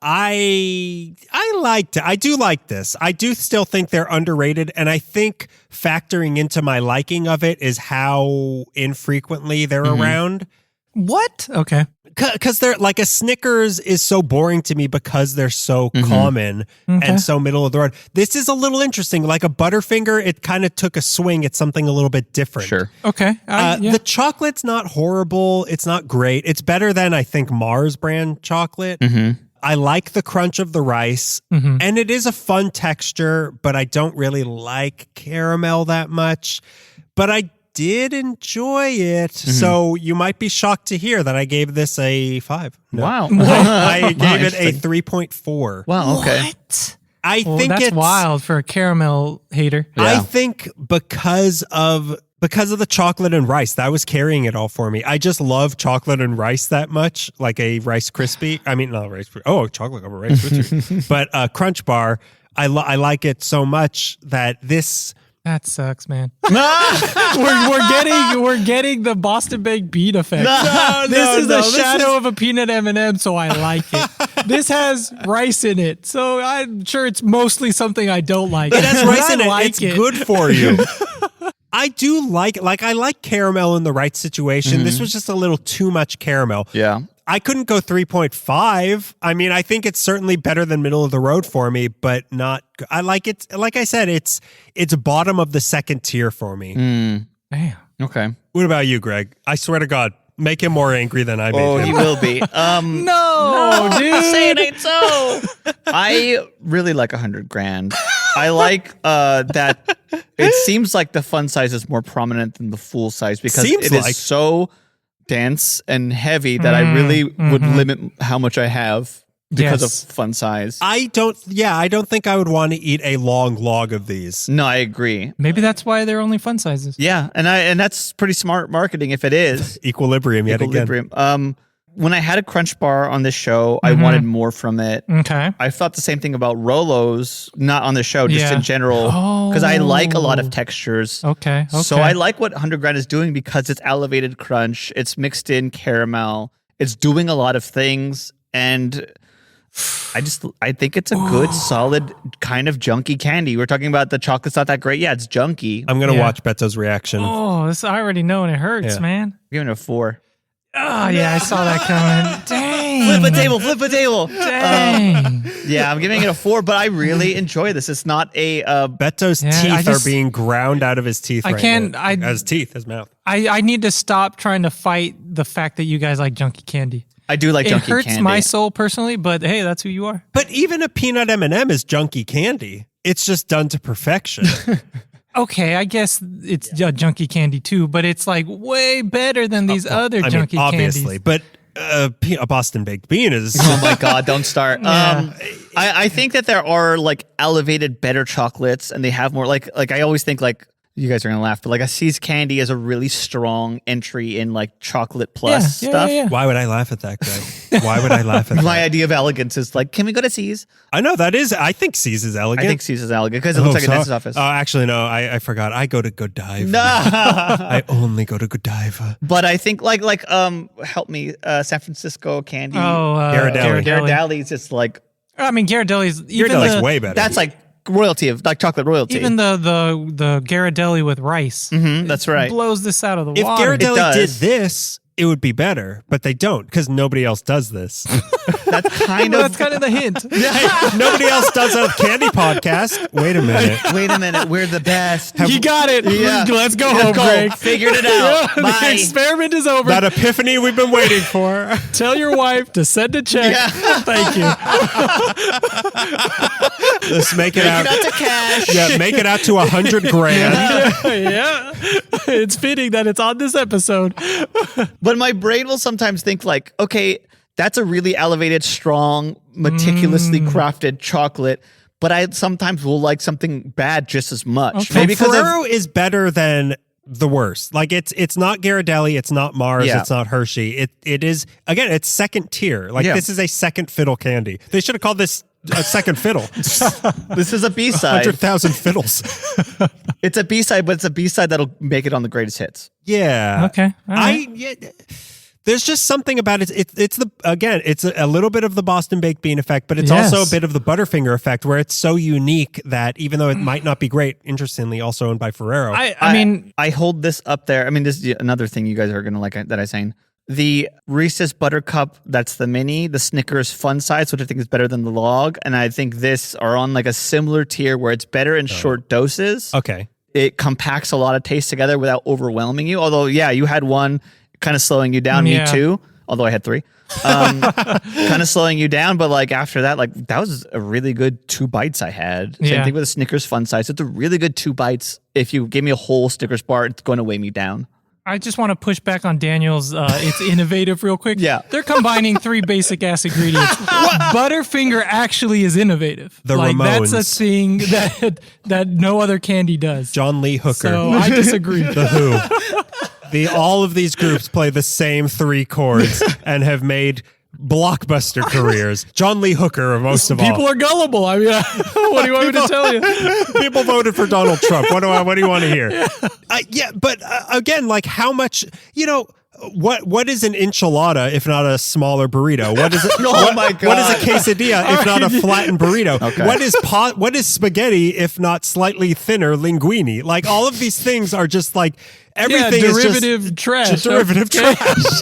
I liked it. I do like this. I do still think they're underrated, and I think factoring into my liking of it is how infrequently they're around. what? Okay. Because they're like a Snickers is so boring to me because they're so common and so middle of the road. This is a little interesting. Like a Butterfinger, it kind of took a swing at something a little bit different. Sure. Okay. The chocolate's not horrible. It's not great. It's better than, I think, Mars brand chocolate. I like the crunch of the rice, and it is a fun texture, but I don't really like caramel that much. But I did enjoy it. So you might be shocked to hear that I gave this a 5. No. Wow. I gave it a 3.4. Wow. Okay. What? I Well, think that's it's wild for a caramel hater. Yeah. I think because of the chocolate and rice, that was carrying it all for me. I just love chocolate and rice that much, like a Rice Krispie. I mean, not Rice. Oh, chocolate over Rice Krispie. But Crunch Bar, I like it so much that this. That sucks, man. we're getting the Boston baked bean effect. This is the shadow of a peanut M&M, so I like it. This has rice in it, so I'm sure it's mostly something I don't like. It has rice in it. Like It's good for you. I do like I like caramel in the right situation. This was just a little too much caramel. Yeah. I couldn't go 3.5. I mean, I think it's certainly better than middle of the road for me, but not. I like it. Like I said, it's bottom of the second tier for me. Damn. Okay. What about you, Greg? I swear to God, make him more angry than I made Oh, him. he will be. No, dude. Say it ain't so. I really like 100 grand. I like that. It seems like the fun size is more prominent than the full size because Seems it is like. so dense and heavy that I really would limit how much I have because Yes. of fun size. I don't think I would want to eat a long log of these. No, I agree. Maybe that's why they're only fun sizes. Yeah, and that's pretty smart marketing if it is. Equilibrium yet again. Equilibrium. When I had a Crunch Bar on this show, I wanted more from it. Okay. I thought the same thing about Rolos, not on the show, just Yeah. in general, because I like a lot of textures. Okay. So I like what 100 grand is doing because it's elevated crunch, it's mixed in caramel, it's doing a lot of things, and I think it's a good, solid kind of junky candy. We're talking about the chocolate's not that great. Yeah, it's junky. I'm gonna Yeah. watch Beto's reaction. Oh, this I already know, and it hurts, Yeah. man. I'm giving it a 4. Oh yeah, I saw that coming. Dang. Flip a table. Dang. Yeah, I'm giving it a 4, but I really enjoy this. It's not a Beto's Yeah, I teeth just- are being ground out of his teeth. I right can't- now. I- His teeth, his mouth. I need to stop trying to fight the fact that you guys like junky candy. I do like It junky hurts candy. my soul personally, but hey, that's who you are. But even a peanut M&M is junky candy. It's just done to perfection. Okay, I guess it's junky candy too, but it's like way better than these other junky obviously, candies. but a Boston baked bean is. Oh my God, don't start. Yeah. I think that there are like elevated better chocolates and they have more like I always think like You guys are gonna laugh, but like a C's candy is a really strong entry in like chocolate plus stuff. Why would I laugh at that, Greg? Why would I laugh at that? My idea of elegance is like, can we go to C's? I know that is. I think C's is elegant. I think C's is elegant because it looks like a dentist's office. Oh, actually, no. I forgot. I go to Godiva. No. I only go to Godiva. But I think help me, San Francisco candy. Ghirardelli. Ghirardelli's just like. I mean, Ghirardelli's Ghirardelli's way better. That's like royalty of like chocolate royalty. even the Ghirardelli with rice. That's right. Blows this out of the If water. Ghirardelli did this, it would be better, but they don't because nobody else does this. That's kind of the hint. Hey, nobody else does a candy podcast. Wait a minute. Wait a minute, we're the best. You got it. Yeah. Let's go home, Greg. Figured it out. The Bye. experiment is over. That epiphany we've been waiting for. Tell your wife to send a check. Yeah. Thank you. Let's make it out. Make it out to cash. Yeah, make it out to $100,000. Yeah. It's fitting that it's on this episode. But my brain will sometimes think like, okay, that's a really elevated, strong, meticulously crafted chocolate. But I sometimes will like something bad just as much. Okay. Maybe because Ferrero is better than the worst. Like it's not Ghirardelli, it's not Mars, Yeah. it's not Hershey. It is, again, it's second tier. Like this is a second fiddle candy. They should have called this a second fiddle. this is a B-side. 100,000 fiddles. It's a B-side, but it's a B-side that'll make it on the greatest hits. Yeah. Okay. All right. There's just something about it. It's a little bit of the Boston baked bean effect, but it's also a bit of the Butterfinger effect, where it's so unique that even though it might not be great, interestingly, also owned by Ferrero. I mean, I hold this up there. I mean, this is another thing you guys are gonna like that I saying. The Reese's Buttercup, that's the mini, the Snickers fun size, which I think is better than the log, and I think this are on like a similar tier where it's better in short doses. Okay. It compacts a lot of taste together without overwhelming you. Although, yeah, you had one kind of slowing you down. Me too. Although I had three. Kind of slowing you down, but like after that, like that was a really good 2 bites I had. Same thing with the Snickers fun size. It's a really good 2 bites. If you give me a whole Snickers bar, it's going to weigh me down. I just want to push back on Daniel's it's innovative real quick. Yeah. They're combining 3 basic ass ingredients. Butterfinger actually is innovative. The That's a Ramones. thing that no other candy does. John Lee Hooker. So I disagree. The Who. All of these groups play the same 3 chords and have made blockbuster careers. John Lee Hooker, most of all. People are gullible. I mean, what do you want me to tell you? People voted for Donald Trump. What do you want to hear? But again, like how much, what is an enchilada if not a smaller burrito? What is it? My God. What is a quesadilla if not a flattened burrito? Okay. What is spaghetti if not slightly thinner linguine? Like all of these things are just like everything is derivative just trash. derivative trash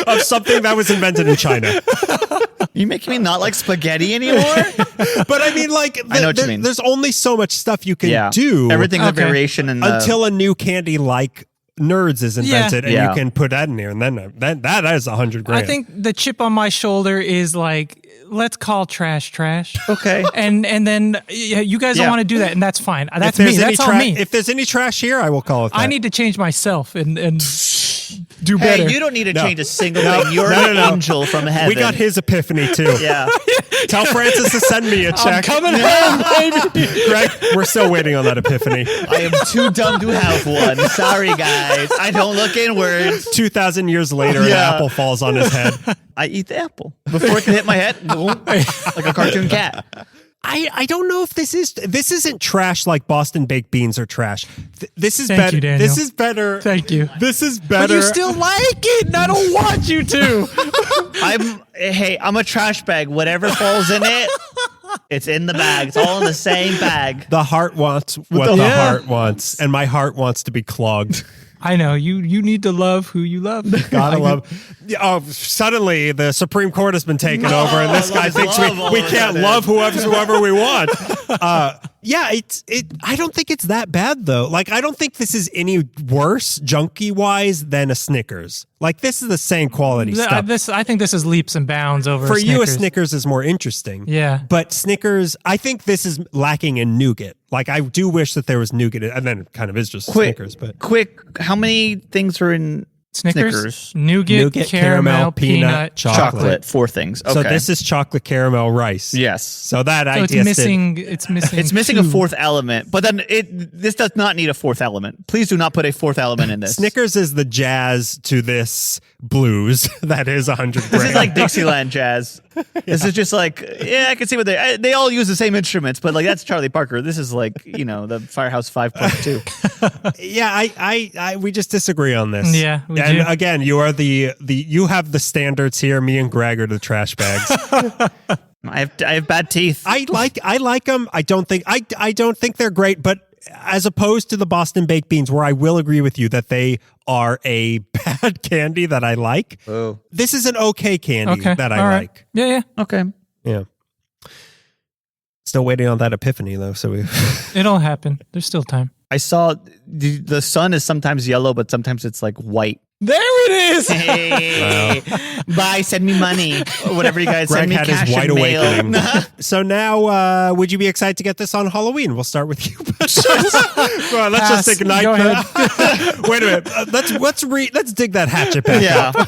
of something that was invented in China. You making me not like spaghetti anymore? But I mean, like, I know what you mean. There's only so much stuff you can do. Everything's a variation in the... until a new candy like Nerds is invented, and Yeah. you can put that in there, and then that is $100,000. I think the chip on my shoulder is like, let's call trash. Okay. And then you guys don't want to do that, and that's fine. That's if me. there's That's on me. If there's any trash here, I will call it that. I need to change myself and do better. Hey, you don't need to No. change a single No. thing. You're No, an no. angel from heaven. We got his epiphany too. Yeah. Tell Francis to send me a check. I'm coming home, baby. Greg, we're still waiting on that epiphany. I am too dumb to have one. Sorry, guys. I don't look inwards. 2,000 years later, an Yeah. apple falls on his head. I eat the apple. Before it can hit my head, boom, like a cartoon cat. I don't know if this isn't trash like Boston baked beans are trash. This is Thank better. you, Daniel. This is better. Thank you. This is But better. you still like it, and I don't want you to. I'm a trash bag. Whatever falls in it, it's in the bag. It's all in the same bag. The heart wants what the heart wants, and my heart wants to be clogged. I know you need to love who you love. Gotta love. Oh, suddenly the Supreme Court has been taken over, and this guy thinks we can't love whoever we want. Yeah, I don't think it's that bad though. Like, I don't think this is any worse junky wise than a Snickers. Like, this is the same quality stuff. I think this is leaps and bounds over. For you, a Snickers. Snickers is more interesting. Yeah. But Snickers, I think this is lacking in nougat. Like, I do wish that there was nougat, and then it kind of is just Snickers. But Quick, how many things are in Snickers, nougat, caramel, peanut, chocolate. 4 things. Okay. So this is chocolate caramel rice. Yes. So that So idea it's missing a two. 4th element, but then this does not need a 4th element. Please do not put a 4th element in this. Snickers is the jazz to this blues that is 100 grams. This is like Dixieland jazz. This is just like, I can see what they all use the same instruments, but like that's Charlie Parker. This is like, the Firehouse 5.2. Yeah, we just disagree on this. Yeah, we and do. again, you are you have the standards here. Me and Greg are the trash bags. I have bad teeth. I like them. I don't think they're great, but as opposed to the Boston baked beans, where I will agree with you that they are a bad candy that I like. Oh. This is an okay candy that I like. Yeah. Okay. Yeah. Still waiting on that epiphany though, so It'll happen. There's still time. I saw the sun is sometimes yellow, but sometimes it's like white. There it is. Hey, bye. Send me money. Or whatever you guys Greg send me had cash his wide and mail. awakening. So now, would you be excited to get this on Halloween? We'll start with you. Well, let's Pass. just ignite. Go Wait a minute. Let's dig that hatchet back Yeah. up.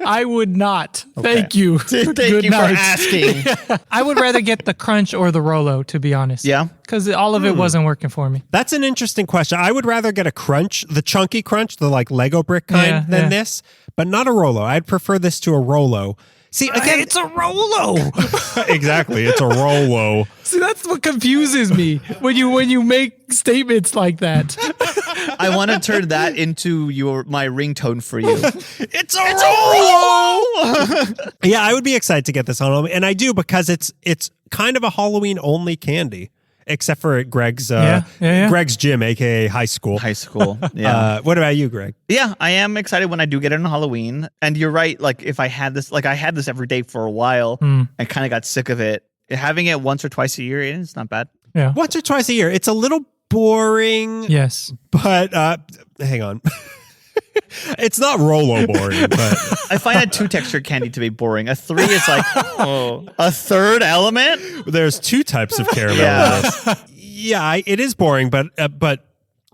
I would not. Thank you. Thank Good you night. for asking. I would rather get the crunch or the Rolo, to be honest. Yeah. Because all of it wasn't working for me. That's an interesting question. I would rather get a crunch, the chunky crunch, the like Lego brick kind, than this, but not a Rolo. I'd prefer this to a Rolo. See, again, It's a Rolo. exactly, it's a Rolo. See, that's what confuses me when you make statements like that. I want to turn that into my ringtone for you. It's a Rolo. Yeah, I would be excited to get this on Halloween, and I do because it's kind of a Halloween only candy. Except for Greg's Greg's gym, aka high school. High school. Yeah. What about you, Greg? Yeah, I am excited when I do get it on Halloween. And you're right. Like if I had this, I had this every day for a while. I kind of got sick of it. Having it once or twice a year, it's not bad. Yeah. Once or twice a year. It's a little boring. Yes. But hang on. It's not Rolo boring, but I find a 2 texture candy to be boring. A 3 is like, a 3rd element? there's 2 types of caramel Yeah. in this. Yeah, it is boring, but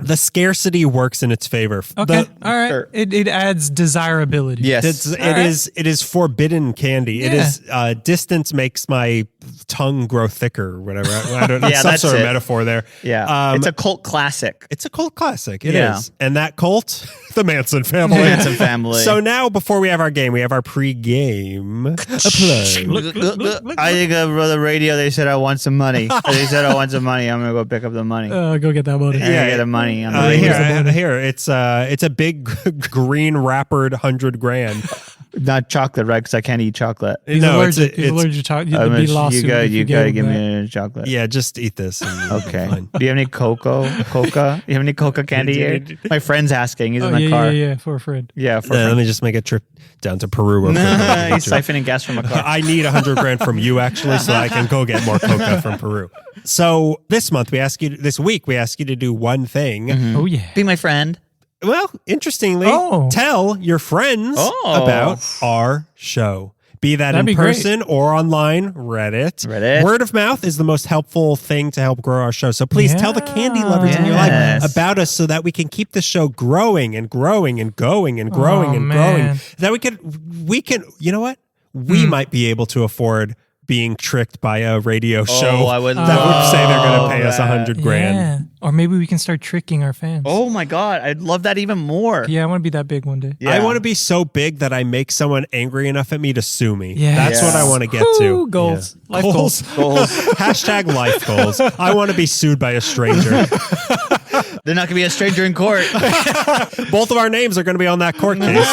the scarcity works in its favor. Okay. The- All right. Sure. It adds desirability. Yes. it is forbidden candy. It is distance makes my tongue grow thicker or whatever. I don't know. Yeah, Some that's sort of it. metaphor there. Yeah. It's a cult classic. It's a cult classic. It is, Yeah. and that cult, the Manson family. Manson family. So now, before we have our game, we have our pre-game plug. I think over the radio they said I want some money. They said I want some money. I'm gonna go pick up the money. Go get that money. I get the money on the radio. Here, it's a big green wrappered 100 grand. Not chocolate, right? Because I can't eat chocolate. He's allergic. He's allergic to chocolate. You'd be lawsuit. You gotta give me a chocolate. Yeah, just eat this. And you'll be Okay. fine. Do you have any coca? You have any coca candy here? My friend's asking. He's in the car. Yeah, for a friend. Yeah, for Let me just make a trip down to Peru. Real quick. He's siphoning gas from a car. I need 100 grand from you actually, so I can go get more coca from Peru. So this week we ask you to do one thing. Oh yeah. Be my friend. Well, interestingly, Oh. tell your friends about our show. Be that That'd in be great. person or online, Reddit. Word of mouth is the most helpful thing to help grow our show. So please tell the candy lovers in your life Yes. about us so that we can keep the show growing and growing and going and growing and growing. man. That we can, you know what? We might be able to afford being tricked by a radio show I would that would say they're going to pay us that. 100 grand. Yeah. Or maybe we can start tricking our fans. Oh my god, I'd love that even more. Yeah, I want to be that big one day. Yeah. I want to be so big that I make someone angry enough at me to sue me. Yeah. That's what I want to get to. Woo, goals. Yeah. Life goals. Hashtag life goals. I want to be sued by a stranger. They're not gonna be a stranger in court. Both of our names are going to be on that court case.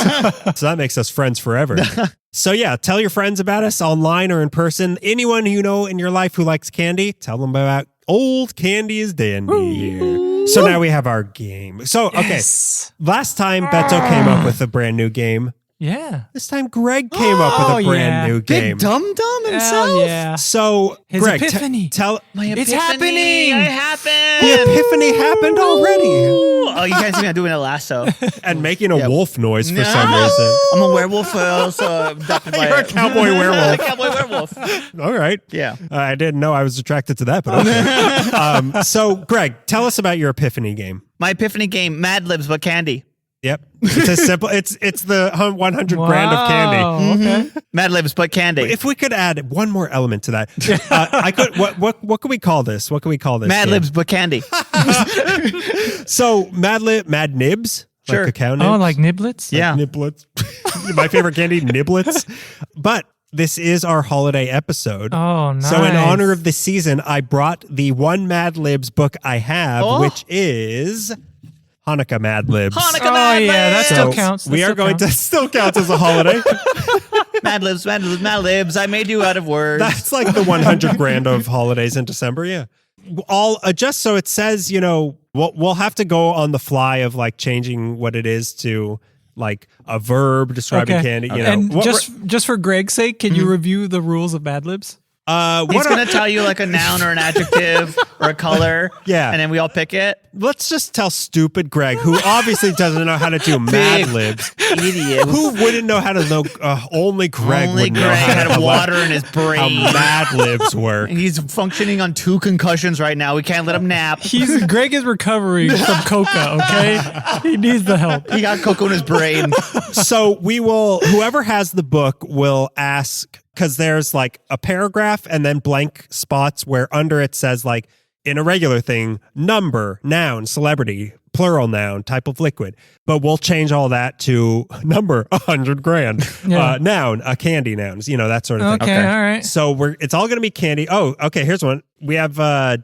So that makes us friends forever. So yeah, tell your friends about us online or in person. Anyone you know in your life who likes candy, tell them about Old Candy is Dandy here. So now we have our game. So, okay. Yes. Last time Beto came up with a brand new game. Yeah. This time Greg came up with a Oh, brand yeah. new game. Big Dum Dum himself. Hell yeah. So, His Greg, epiphany. tell My It's epiphany. happening. It happened. the epiphany happened already. Oh, you guys see me doing a lasso. And making a wolf noise for No. some reason. I'm a werewolf. So adopted by You're a cowboy werewolf. cowboy werewolf. All right. Yeah. I didn't know I was attracted to that, but okay. So, Greg, tell us about your epiphany game. My epiphany game, Mad Libs but candy. Yep. It's as simple. It's the 100 grand of candy. Okay. Mad Libs, but candy. If we could add one more element to that, I could. What can we call this? What can we call this? Mad game? Libs, but candy. So Mad Nibs. Sure. Like cacao nibs. Oh, like niblets? Yeah. Niblets. My favorite candy, niblets. But this is our holiday episode. Oh, nice. So in honor of this season, I brought the one Mad Libs book I have, which is Hanukkah Mad Libs. Hanukkah Oh, Mad yeah, that Libs. still counts. We are going to still counts as a holiday. Mad Libs, Mad Libs, Mad Libs. I made you out of words. That's like the 100 grand of holidays in December. Yeah. All just so it says, we'll have to go on the fly of like changing what it is to like a verb describing candy. And just for Greg's sake, can you review the rules of Mad Libs? He's going to tell you like a noun or an adjective or a color. Yeah. And then we all pick it. Let's just tell stupid Greg, who obviously doesn't know how to do Mad Libs. Idiot. Who wouldn't know how to know? Only Greg Only would know Greg how had to water in his how brain. Mad Libs work. He's functioning on 2 concussions right now. We can't let him nap. Greg is recovering from coca, okay? He needs the help. He got cocoa in his brain. So whoever has the book will ask, because there's like a paragraph and then blank spots where under it says like in a regular thing, number, noun, celebrity, plural noun, type of liquid. But we'll change all that to number, 100 grand, noun, a candy nouns, that sort of thing. Okay, all right. So it's all going to be candy. Oh, okay. Here's one. We have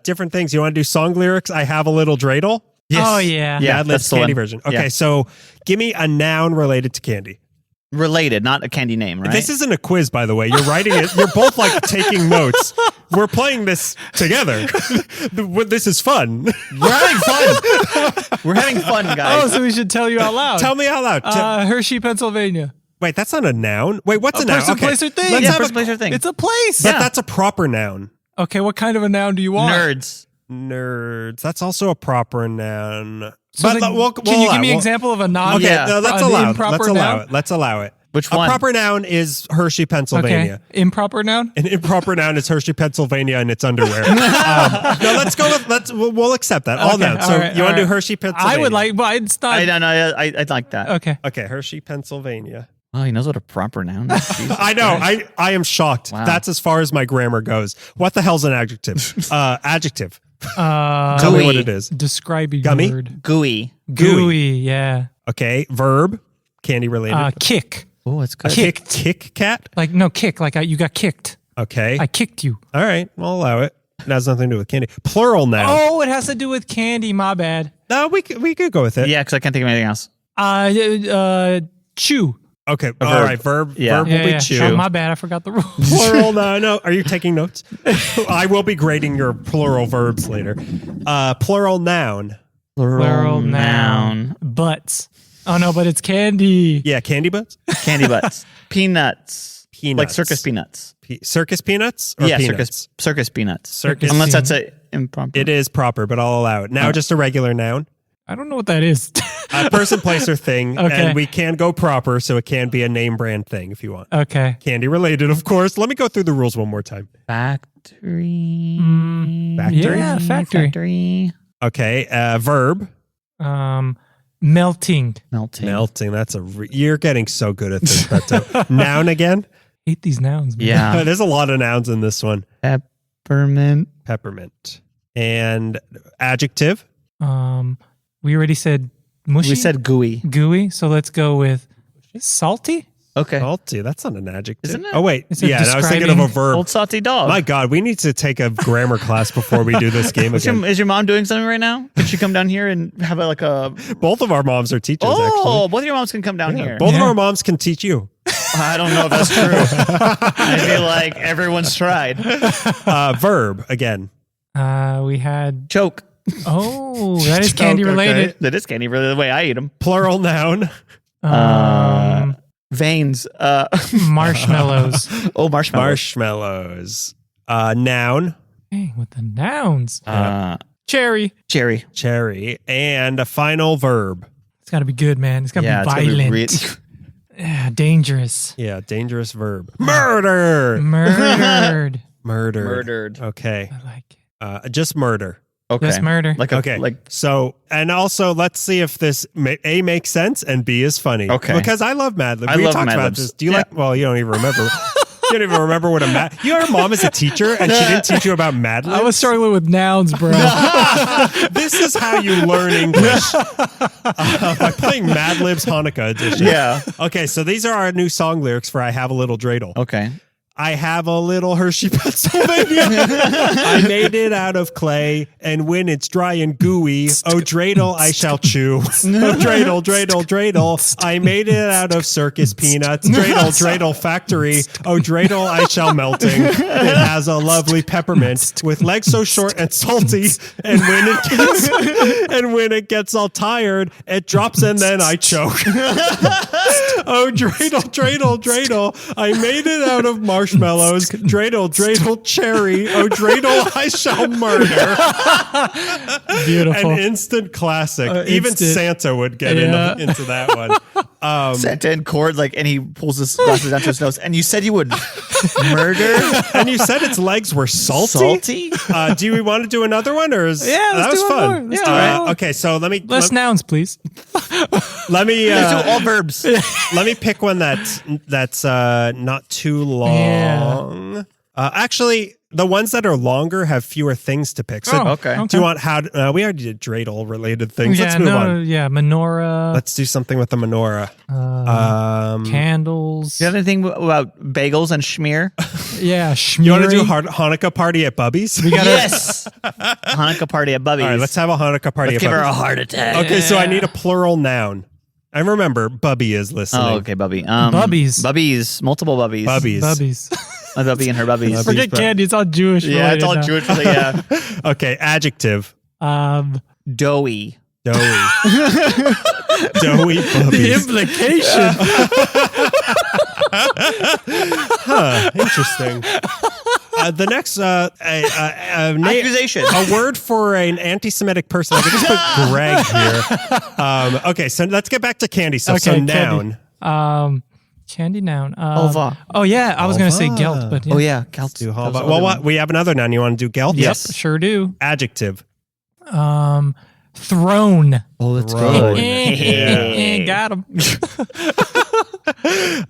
different things. You want to do song lyrics? I have a little dreidel. Yes. Oh, yeah. Yeah, Mad Libs that's the candy one. version. Okay, Yeah. so give me a noun related to candy. Related, not a candy name, right? This isn't a quiz, by the way. You're writing it. You're both like taking notes. We're playing this together. This is fun. We're having fun. We're having fun, Oh, guys. so we should tell you out loud. Tell me out loud. Hershey, Pennsylvania. Wait, that's not a noun. Wait, what's a noun? Person, place, or thing. Let's Yeah, have person, place, or thing. It's a place. But that's a proper noun. Okay, what kind of a noun do you want? Nerds. Nerds. That's also a proper noun. So But then, we'll can you allow- give me an we'll- example of a non? Okay, Yeah. no, let's an allow it. improper Let's allow noun? it. Let's allow it. Which A one? proper noun is Hershey, Pennsylvania. Okay, improper noun. An improper noun is Hershey, Pennsylvania, and its underwear. No, let's go with we'll accept that. All Okay, nouns. So all right, you want to all do right. Hershey, Pennsylvania? I would like, but it's not. I don't know. I'd like that. Okay. Okay, Hershey, Pennsylvania. Oh, he knows what a proper noun is. Jesus I know. Christ. I am shocked. Wow. That's as far as my grammar goes. What the hell's an adjective? Adjective. Tell me Gooey. what it is. Describe a Gummy? word. Gooey. Gooey. Yeah. Okay, verb. Candy related. Kick. Oh, that's good. Kick cat. Like no kick. Like you got kicked. Okay. I kicked you. All right. We'll allow it. It has nothing to do with candy. Plural noun. Oh, it has to do with candy. My bad. No, we could go with it. Yeah, because I can't think of anything else. Chew. Okay. All right. Verb. Yeah. Verb will be chew. Oh, my bad. I forgot the rules. Plural no. Are you taking notes? I will be grading your plural verbs later. Plural noun. Plural noun. Butts. Oh no, but it's candy. Yeah, candy butts. Candy butts. Peanuts. Peanuts. Like circus peanuts. Circus peanuts or Yeah, peanuts? circus peanuts. Circus. Unless that's a improper. It is proper, but I'll allow it. Now just a regular noun. I don't know what that is. A person, place, or thing. Okay. And we can go proper, so it can be a name brand thing if you want. Okay. Candy related, of course. Let me go through the rules one more time. Factory. Factory? Yeah, factory. Factory. Okay. Verb. Melting. Melting. Melting. That's you're getting so good at this. But, noun again. Hate these nouns. Man. Yeah. There's a lot of nouns in this one. Peppermint. Peppermint. And adjective. We already said mushy. We said gooey. gooey. So let's go with salty. Okay. Salty. That's not an adjective. Isn't it? Oh, wait. Is it Yeah, I was thinking of a describing verb. Old salty dog. My God, we need to take a grammar class before we do this game again. Is your mom doing something right now? Can she come down here and have a Both of our moms are teachers, Oh, actually. both of your moms can come down here. Both of Yeah. our moms can teach you. I don't know if that's true. I feel like everyone's tried. Verb, again. We had. Choke. Oh, that is candy Okay. related. That is candy, really, the way I eat them. Plural noun. Veins. Marshmallows. Oh, marshmallows. Marshmallows. Noun. Dang, with the nouns. Cherry. Cherry. Cherry. And a final verb. It's got to be good, man. It's got to Yeah, be it's gonna be violent. Yeah, dangerous. Yeah, dangerous verb. Murder. Murdered. Murdered. Murdered. Okay. I like it. Just murder. Okay. Just murder. Okay. So, and also, let's see if this A makes sense and B is funny. Okay. Because I love Mad Libs. I We love talked Mad about Libs. this. Do you Yeah. like? Well, you don't even remember. You don't even remember what a Mad. Your mom is a teacher, and she didn't teach you about Mad Libs. I was struggling with nouns, bro. This is how you learn English by playing Mad Libs Hanukkah edition. Yeah. Okay, so these are our new song lyrics for "I Have a Little Dreidel." Okay. I have a little Hershey, Pennsylvania. I made it out of clay, and when it's dry and gooey, oh, dreidel I shall chew. Oh, dreidel, dreidel, dreidel. I made it out of circus peanuts. Dreidel, dreidel factory. Oh, dreidel I shall melting. It has a lovely peppermint with legs so short and salty. And when it gets all tired, it drops and then I choke. Oh, dreidel, dreidel, dreidel. I made it out of marshmallows. Dreidel, dreidel, cherry. Oh, dreidel, I shall murder. Beautiful. An instant classic. Even instant. Santa would get into that one. Santa and Cord, and he pulls his glasses down to his nose. And you said you would murder? And you said its legs were salty? Do we want to do another one? Or is, Yeah, let's that was do one fun. more. Let's do one more. Okay, so Less nouns, please. let me Let's do all verbs. let me pick one that's not too long. Actually, the ones that are longer have fewer things to pick. So okay. do you want we already did dreidel related things. Let's move on. Yeah, menorah. Let's do something with the menorah. Candles. Do you have anything about bagels and schmear? Yeah, schmeary. You want to do Hanukkah party at Bubby's? Yes. Hanukkah party at Bubby's. All right, let's have a Hanukkah party Let's at give her a Bubby's. heart attack. Okay, so I need a plural noun. I remember Bubby is listening. Oh, okay, Bubby. Bubbies. Bubbies. Multiple Bubbies. Bubbies. Bubbies. A Bubby and her Bubbies. Bubbies. Forget candy. It's all Jewish. Yeah, it's all related Jewish. Yeah. Okay, adjective. now. Doughy. Doughy. Doughy Bubbies. Implication. Interesting. The next Accusation. a word for an anti-Semitic person. I could just put Greg here. Okay, so let's get back to candy stuff. So Okay, noun. candy. Candy noun. Halva. Oh yeah, I was gonna say gelt, but yeah. Oh, yeah. Gelt. Do halva. Well, what? We have another noun. You want to do gelt? Yep, sure do. Adjective. Throne. Oh, let's Throne. go. Yeah. Got him.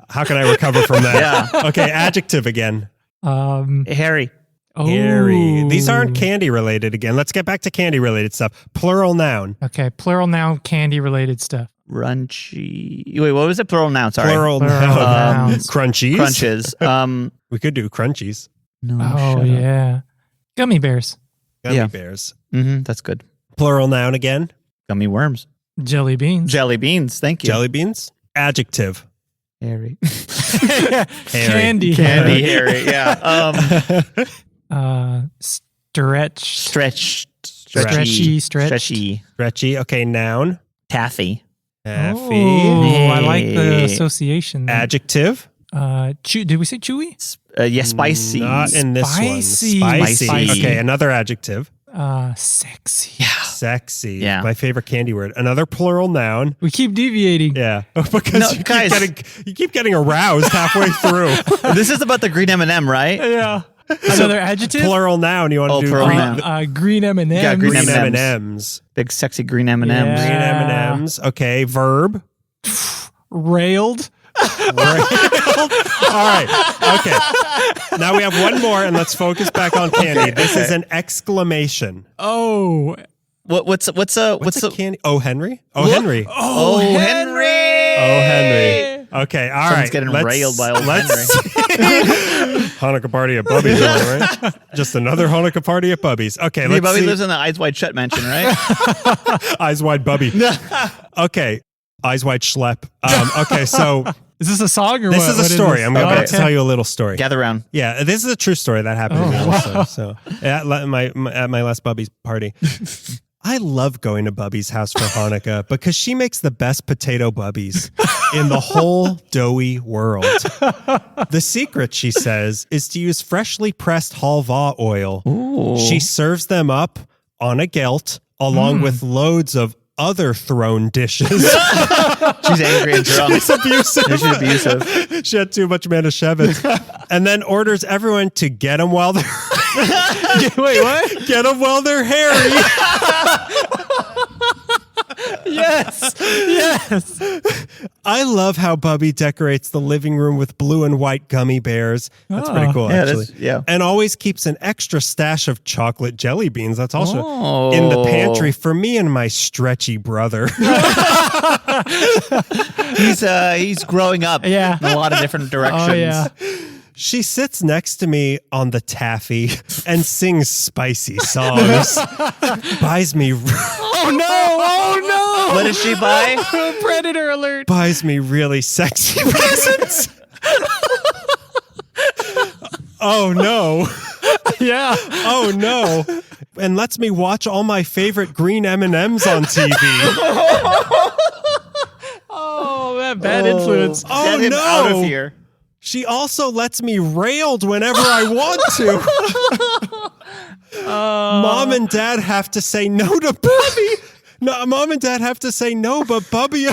How can I recover from that? Yeah. Okay, adjective again. Harry. Hairy. Ooh. These aren't candy related again. Let's get back to candy related stuff. Plural noun. Okay, plural noun, candy related stuff. Runchy. Wait, what was it? Plural noun. Sorry. Plural Plural noun. nouns. Crunchies. Crunches. We could do crunchies. No. Oh shut up. yeah, gummy bears, Gummy Yeah. bears. That's good. Plural noun again. Gummy worms. jelly beans, Jelly beans. Thank you. Jelly beans. Adjective. Harry. candy, Candy Harry. Yeah. stretch, Stretchy. stretchy. Stretchy. Okay, noun. Taffy. Taffy. Oh, I like the association. Adjective. Did we say chewy? Yeah, spicy. Not in this Spicy. one. Spicy. Spicy. Okay, another adjective. Sexy. Sexy. Yeah. My favorite candy word. Another plural noun. We keep deviating. Yeah. Because No, you, guys. you keep getting aroused halfway through. This is about the green M&M, right? Yeah. Another adjective. Plural noun. You want to Oh, do plural green, noun. Green M&M. Yeah, green green M&Ms. M&Ms. Big sexy green M&Ms. Yeah. Green M&Ms. Okay. Verb. Railed. All right. Okay. Now we have one more, and let's focus back on candy. This is an exclamation. Oh. What's a candy? Oh, Henry. Oh, Henry. Oh, Henry. Oh, Henry. Okay. All Someone's right. getting railed by old Hanukkah party at Bubby's, right? Just another Hanukkah party at Bubby's. Okay. Hey, Let's Bubby see. lives in the Eyes Wide Shut mansion, right? Eyes wide, Bubby. Okay. Eyes wide schlep. Okay. So Is this a song or this what? is a What story. this? I'm about Okay. to tell you a little story. Gather round. Yeah, this is a true story that happened to me also. So at my last Bubby's party. I love going to Bubby's house for Hanukkah because she makes the best potato bubbies in the whole doughy world. The secret, she says, is to use freshly pressed halva oil. Ooh. She serves them up on a gelt along with loads of other thrown dishes. She's angry and drunk. She's abusive. She's abusive. She had too much Manischewitz. And then orders everyone to get them while they're Wait, what? Get them while they're hairy. Yes. Yes. I love how Bubby decorates the living room with blue and white gummy bears. That's pretty cool, Yeah, actually. yeah. And always keeps an extra stash of chocolate jelly beans. That's also Oh. in the pantry for me and my stretchy brother. He's growing up in a lot of different directions. Oh, yeah. She sits next to me on the taffy and sings spicy songs. Buys me Oh, no. Oh, no. What does she buy? Predator alert. buys me really sexy presents. Oh no. Yeah. Oh no. And lets me watch all my favorite green M&Ms on TV. Oh, that bad influence. Oh, Get him no. out of here. She also lets me railed whenever I want to. Mom and Dad have to say no to Bubby. No, Mom and Dad have to say no, but Bubby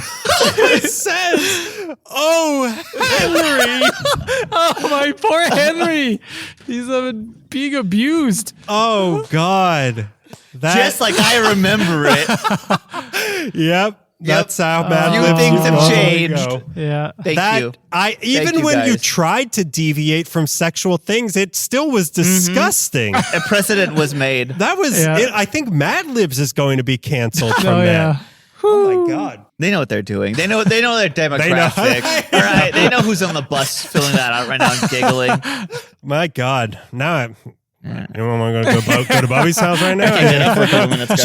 says, "Oh, Henry." Oh, my poor Henry. He's being abused. Oh God. Just like I remember it. Yep. That's how Mad Few Libs things have long changed. ago. Yeah. Thank you. Even you, when you guys. tried to deviate from sexual things, it still was disgusting. A precedent was made. That was, Yeah. I think Mad Libs is going to be canceled from Oh, that. yeah. Oh my God. They know what they're doing. They know their demographic. All right. They know who's on the bus filling that out right now and giggling. My God. Now anyone want to go to Bobby's house right now? Get up for a couple minutes, guys.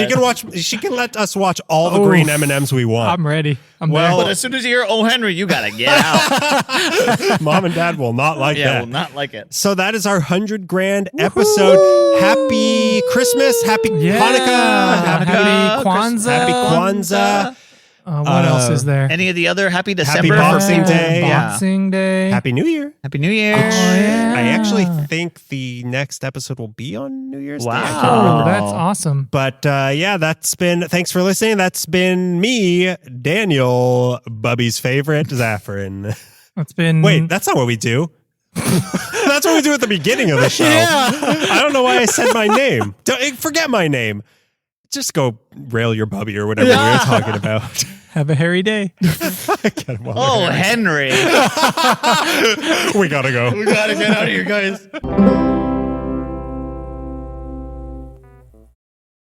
She can let us watch all the green M&Ms we want. I'm ready. I'm Well- But as soon as you hear "Oh Henry," you gotta get out. Mom and Dad will not like Yeah, that. will not like it. So that is our 100 grand episode. Happy Christmas. Happy Yeah. Hanukkah. Happy Kwanzaa. Happy Kwanzaa. What else is there? Any of the other Happy December? Boxing Day. Boxing Day. Happy New Year. Happy New Year. yeah. I actually think the next episode will be on New Year's Day. I can't Wow. remember. Oh, that's awesome. But thanks for listening. That's been me, Daniel, Bubby's favorite, Zaffron. It's been. Wait, that's not what we do. That's what we do at the beginning of the show. I don't know why I said my name. Forget my name. Just go rail your Bubby or whatever we were talking about. Have a hairy day. Oh, Henry. We gotta go. We gotta get out of here, guys.